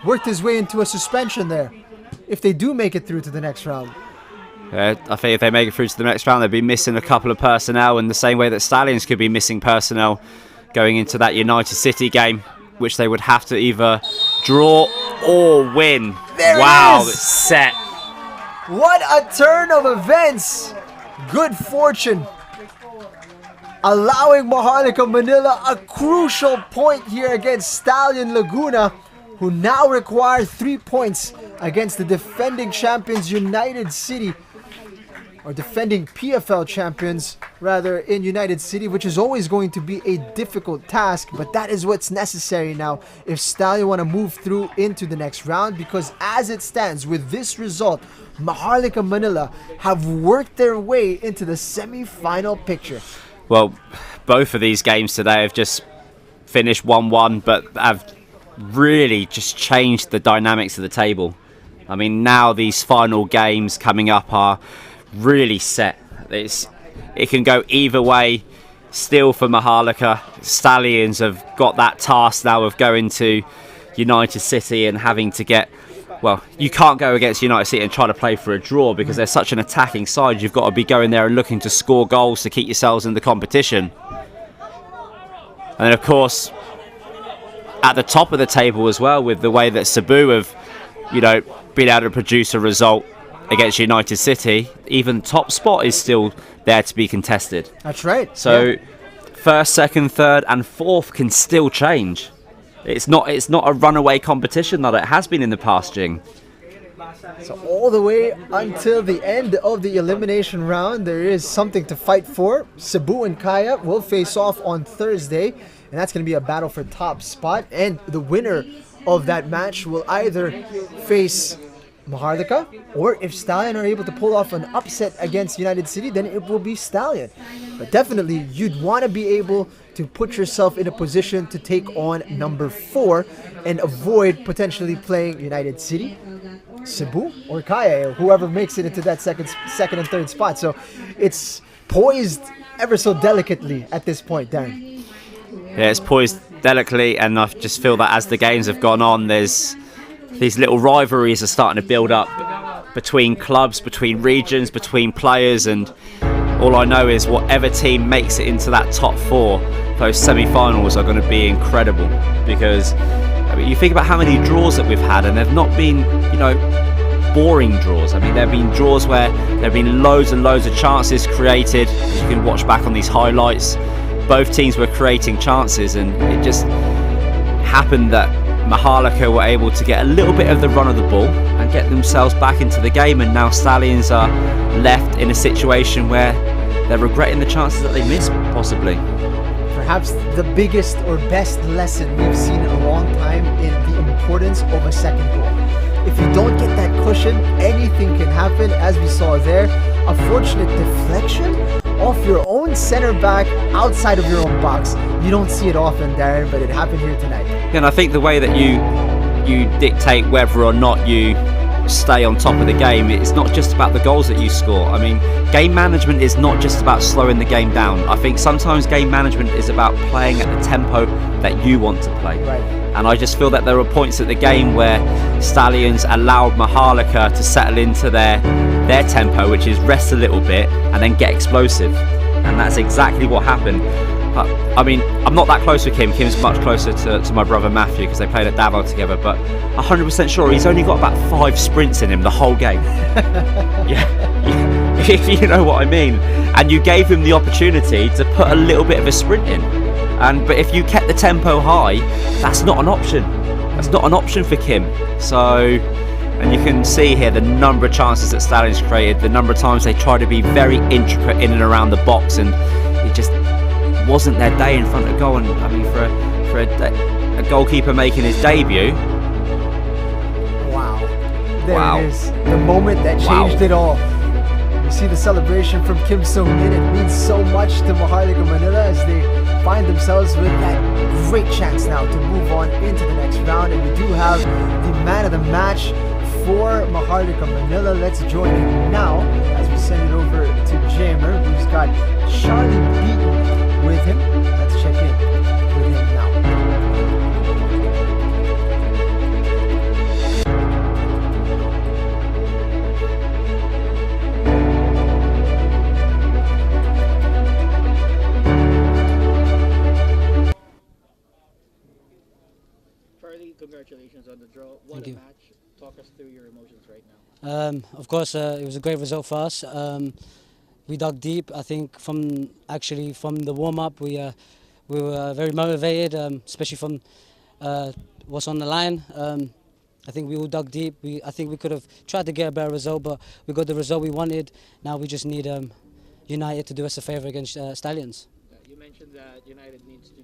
work his way into a suspension there if they do make it through to the next round. I think if they make it through to the next round, they'll be missing a couple of personnel in the same way that Stallions could be missing personnel going into that United City game, which they would have to either draw or win. Wow, it's set. What a turn of events. Good fortune allowing Maharlika Manila a crucial point here against Stallion Laguna, who now require 3 points against the defending champions United City, or defending PFL champions rather, in United City, which is always going to be a difficult task, but that is what's necessary now if Stallion want to move through into the next round, because as it stands with this result, Maharlika Manila have worked their way into the semi-final picture. Well, both of these games today have just finished 1-1, but have really just changed the dynamics of the table. I mean, now these final games coming up are really set. It can go either way still for Maharlika. Stallions have got that task now of going to United City and having to get, well, you can't go against United City and try to play for a draw because they're such an attacking side. You've got to be going there and looking to score goals to keep yourselves in the competition. And then, of course, at the top of the table as well, with the way that Cebu have, been able to produce a result against United City, even top spot is still there to be contested. That's right. So first, second, third and fourth can still change. It's not a runaway competition that it has been in the past, Jing. So all the way until the end of the elimination round, there is something to fight for. Cebu and Kaya will face off on Thursday, and that's going to be a battle for top spot. And the winner of that match will either face Maharlika, or if Stallion are able to pull off an upset against United City, then it will be Stallion. But definitely, you'd want to be able to put yourself in a position to take on number 4 and avoid potentially playing United City, Cebu, or Kaya, whoever makes it into that second and third spot. So it's poised ever so delicately at this point, Darren. Yeah, it's poised delicately, and I just feel that as the games have gone on, there's these little rivalries are starting to build up between clubs, between regions, between players, and all I know is whatever team makes it into that top 4, those semi-finals are going to be incredible, because I mean, you think about how many draws that we've had, and they've not been, you know, boring draws. I mean, there have been draws where there have been loads and loads of chances created. As you can watch back on these highlights, both teams were creating chances, and it just happened that Maharlika were able to get a little bit of the run of the ball and get themselves back into the game, and now Stallions are left in a situation where they're regretting the chances that they missed, possibly. Perhaps the biggest or best lesson we've seen in a long time in the importance of a second goal. If you don't get that cushion, anything can happen, as we saw there. A fortunate deflection off your own center back outside of your own box. You don't see it often, Darren, but it happened here tonight. And I think the way that you dictate whether or not you stay on top of the game, it's not just about the goals that you score. I mean, game management is not just about slowing the game down. I think sometimes game management is about playing at the tempo that you want to play. Right. And I just feel that there were points at the game where Stallions allowed Maharlika to settle into their tempo, which is rest a little bit and then get explosive. And that's exactly what happened. I mean, I'm not that close with Kim. Kim's much closer to my brother Matthew, because they played at Davao together, but 100% sure he's only got about 5 sprints in him the whole game. Yeah, if you know what I mean. And you gave him the opportunity to put a little bit of a sprint in. But if you kept the tempo high, that's not an option. That's not an option for Kim. So, and you can see here the number of chances that Stallions created, the number of times they tried to be very intricate in and around the box, and it just wasn't their day in front of goal. And I mean, for a goalkeeper making his debut, wow, there it is, the moment that changed it all. You see the celebration from Kim Sung-min. It means so much to Maharlika Manila as they find themselves with that great chance now to move on into the next round. And we do have the man of the match for Maharlika Manila. Let's join him now as we send it over to Jamer, who's got Charlie Beaton with him. Let's check in with him now. Charlie, congratulations on the draw. What Thank a you. match. Talk us through your emotions right now. Of course, it was a great result for us. We dug deep. I think from the warm-up, we were very motivated, especially from what's on the line. I think we all dug deep. I think we could have tried to get a better result, but we got the result we wanted. Now we just need United to do us a favour against Stallions. You mentioned that United needs to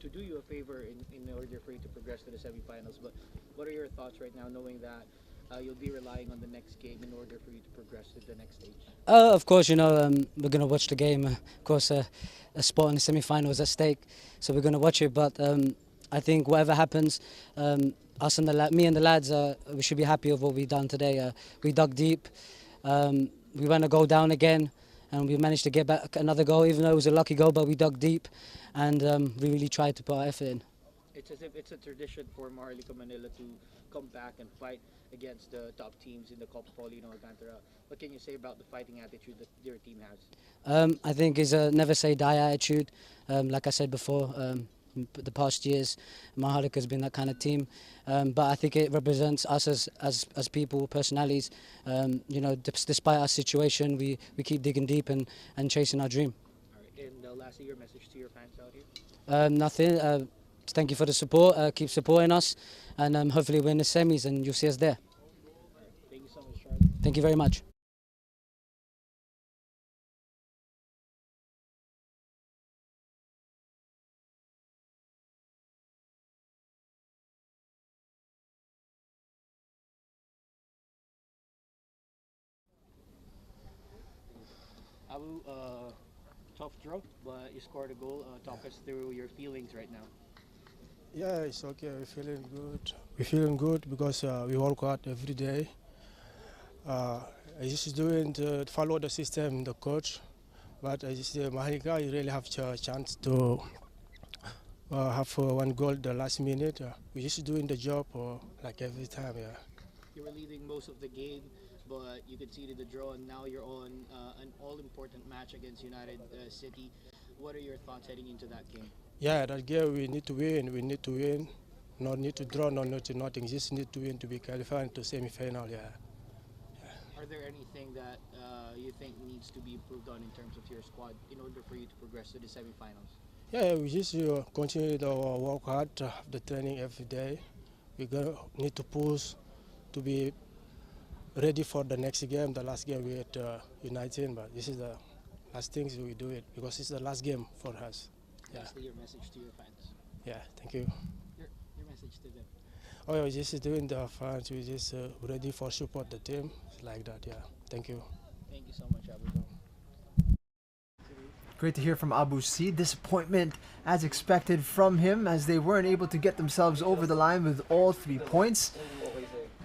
do you a favor in order for you to progress to the semi-finals. But what are your thoughts right now, knowing that you'll be relying on the next game in order for you to progress to the next stage? Of course, you know, we're going to watch the game. Of course, a spot in the semi-final is at stake, so we're going to watch it. But I think whatever happens, us and me and the lads, we should be happy with what we've done today. We dug deep. We went a goal down again, and we managed to get back another goal, even though it was a lucky goal. But we dug deep, and we really tried to put our effort in. It's as if it's a tradition for Maharlika Manila to come back and fight against the top teams in the Copa Paulino Alcantara. What can you say about the fighting attitude that your team has? I think it's a never say die attitude. Like I said before, the past years, Maharlika has been that kind of team. But I think it represents us as people, personalities. You know, despite our situation, we keep digging deep and chasing our dream. All right. And lastly, your message to your fans out here? Nothing. Thank you for the support. Keep supporting us, and hopefully we're in the semis and you'll see us there. All right. Thank you so much, Charlie. Thank you very much. Abu, tough draw, but you scored a goal. Talk us through your feelings right now. Yeah, it's okay. We're feeling good. We're feeling good because we work hard every day. I just doing to follow the system, the coach. But I just Maharlika, you really have a chance to have one goal the last minute. We're just doing the job like every time. Yeah. You were leading most of the game, but you conceded the draw, and now you're on an all-important match against United City. What are your thoughts heading into that game? Yeah, that game we need to win. We need to win. No need to draw, no need to nothing. Just need to win to be qualified to semi-final. Yeah. Are there anything that you think needs to be improved on in terms of your squad in order for you to progress to the semi-finals? Yeah, we just continue to work hard, the training every day. We're gonna need to push to be ready for the next game. The last game we had United, but this is the last things we do it because it's the last game for us. Yeah. Lastly, your message to your fans. Yeah, thank you. Your message to them. Oh, yeah, just doing the fans. We just ready for support the team like that. Yeah, thank you. Thank you so much, Abu. Great to hear from Abu C. Disappointment as expected from him as they weren't able to get themselves over the line with all 3 points.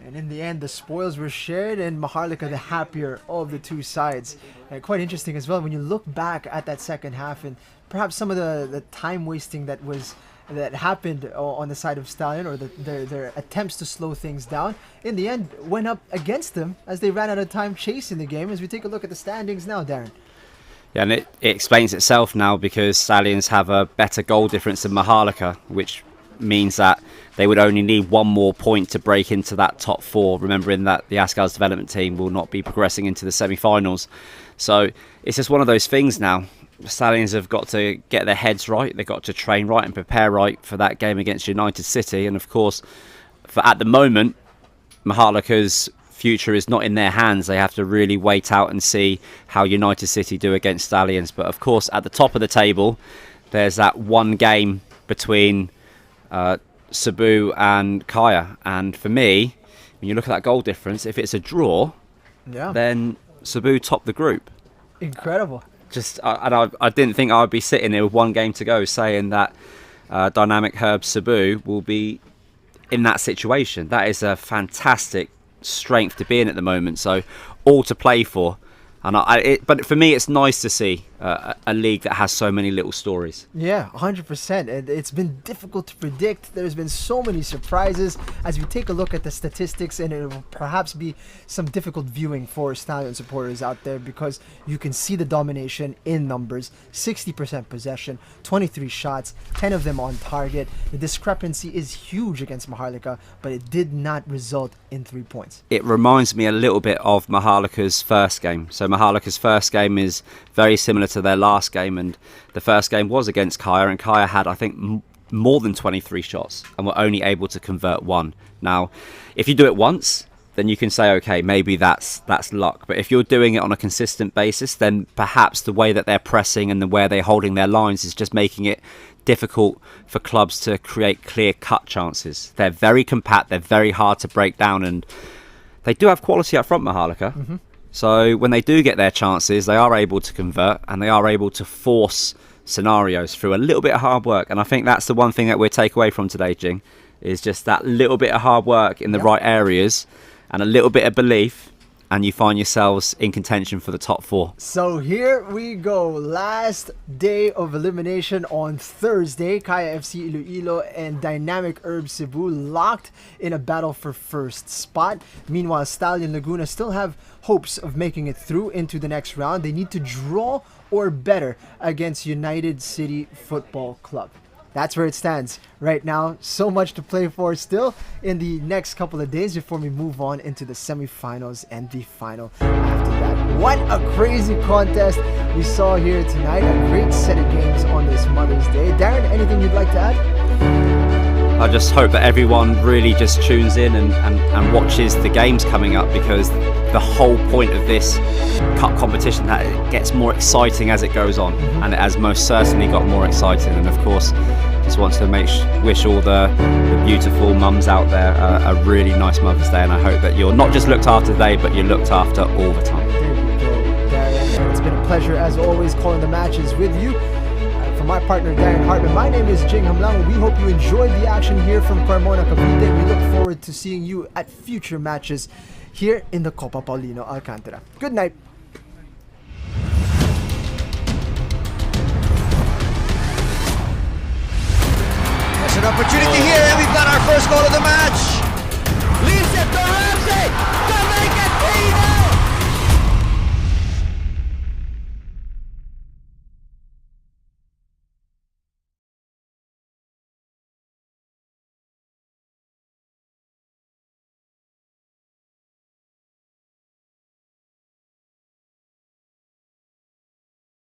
And in the end, the spoils were shared and Maharlika the happier of the two sides. And quite interesting as well when you look back at that second half and perhaps some of the time wasting that happened on the side of Stallion, or their attempts to slow things down, in the end went up against them as they ran out of time chasing the game. As we take a look at the standings now, Darren. Yeah, and it explains itself now because Stallions have a better goal difference than Maharlika, which means that they would only need 1 more point to break into that top 4, remembering that the Ascal's development team will not be progressing into the semi-finals. So it's just one of those things now. The Stallions have got to get their heads right, they've got to train right and prepare right for that game against United City. And of course, at the moment, Maharlika's future is not in their hands. They have to really wait out and see how United City do against Stallions. But of course, at the top of the table, there's that one game between Cebu and Kaya. And for me, when you look at that goal difference, if it's a draw, then Cebu top the group. Incredible. I didn't think I would be sitting there with 1 game to go saying that Dynamic Herb Cebu will be in that situation. That is a fantastic strength to be in at the moment. So all to play for. And but for me, it's nice to see a league that has so many little stories. Yeah, 100%. And it's been difficult to predict. There's been so many surprises as we take a look at the statistics, and it will perhaps be some difficult viewing for Stallion supporters out there because you can see the domination in numbers. 60% possession, 23 shots, 10 of them on target. The discrepancy is huge against Maharlika, but it did not result in 3 points. It reminds me a little bit of Maharlika's first game. So Maharlika's first game is very similar to their last game, and the first game was against Kaya, and Kaya had, I think, more than 23 shots and were only able to convert 1. Now, if you do it once, then you can say, okay, maybe that's luck. But if you're doing it on a consistent basis, then perhaps the way that they're pressing and the way they're holding their lines is just making it difficult for clubs to create clear-cut chances. They're very compact, they're very hard to break down, and they do have quality up front, Maharlika. Mm-hmm. So when they do get their chances, they are able to convert and they are able to force scenarios through a little bit of hard work. And I think that's the one thing that we'll take away from today, Jing, is just that little bit of hard work in the right areas and a little bit of belief, and you find yourselves in contention for the top 4. So here we go. Last day of elimination on Thursday. Kaya FC Iloilo and Dynamic Herb Cebu locked in a battle for first spot. Meanwhile, Stallion Laguna still have hopes of making it through into the next round. They need to draw or better against United City Football Club. That's where it stands right now. So much to play for still in the next couple of days before we move on into the semifinals and the final after that. What a crazy contest we saw here tonight. A great set of games on this Mother's Day. Darren, anything you'd like to add? I just hope that everyone really just tunes in and watches the games coming up, because the whole point of this cup competition, that it gets more exciting as it goes on, and it has most certainly got more exciting. And of course, just want to wish all the beautiful mums out there a really nice Mother's Day, and I hope that you're not just looked after today, but you're looked after all the time. There you go, Darren. It's been a pleasure as always calling the matches with you. For my partner Darren Hartman, my name is Jing Hamlang. We hope you enjoyed the action here from Carmona, Cavite. We look forward to seeing you at future matches here in the Copa Paulino Alcantara. Good night. There's an opportunity here, and we've got our first goal of the match. Leads it to Ramsey to make it 3-0.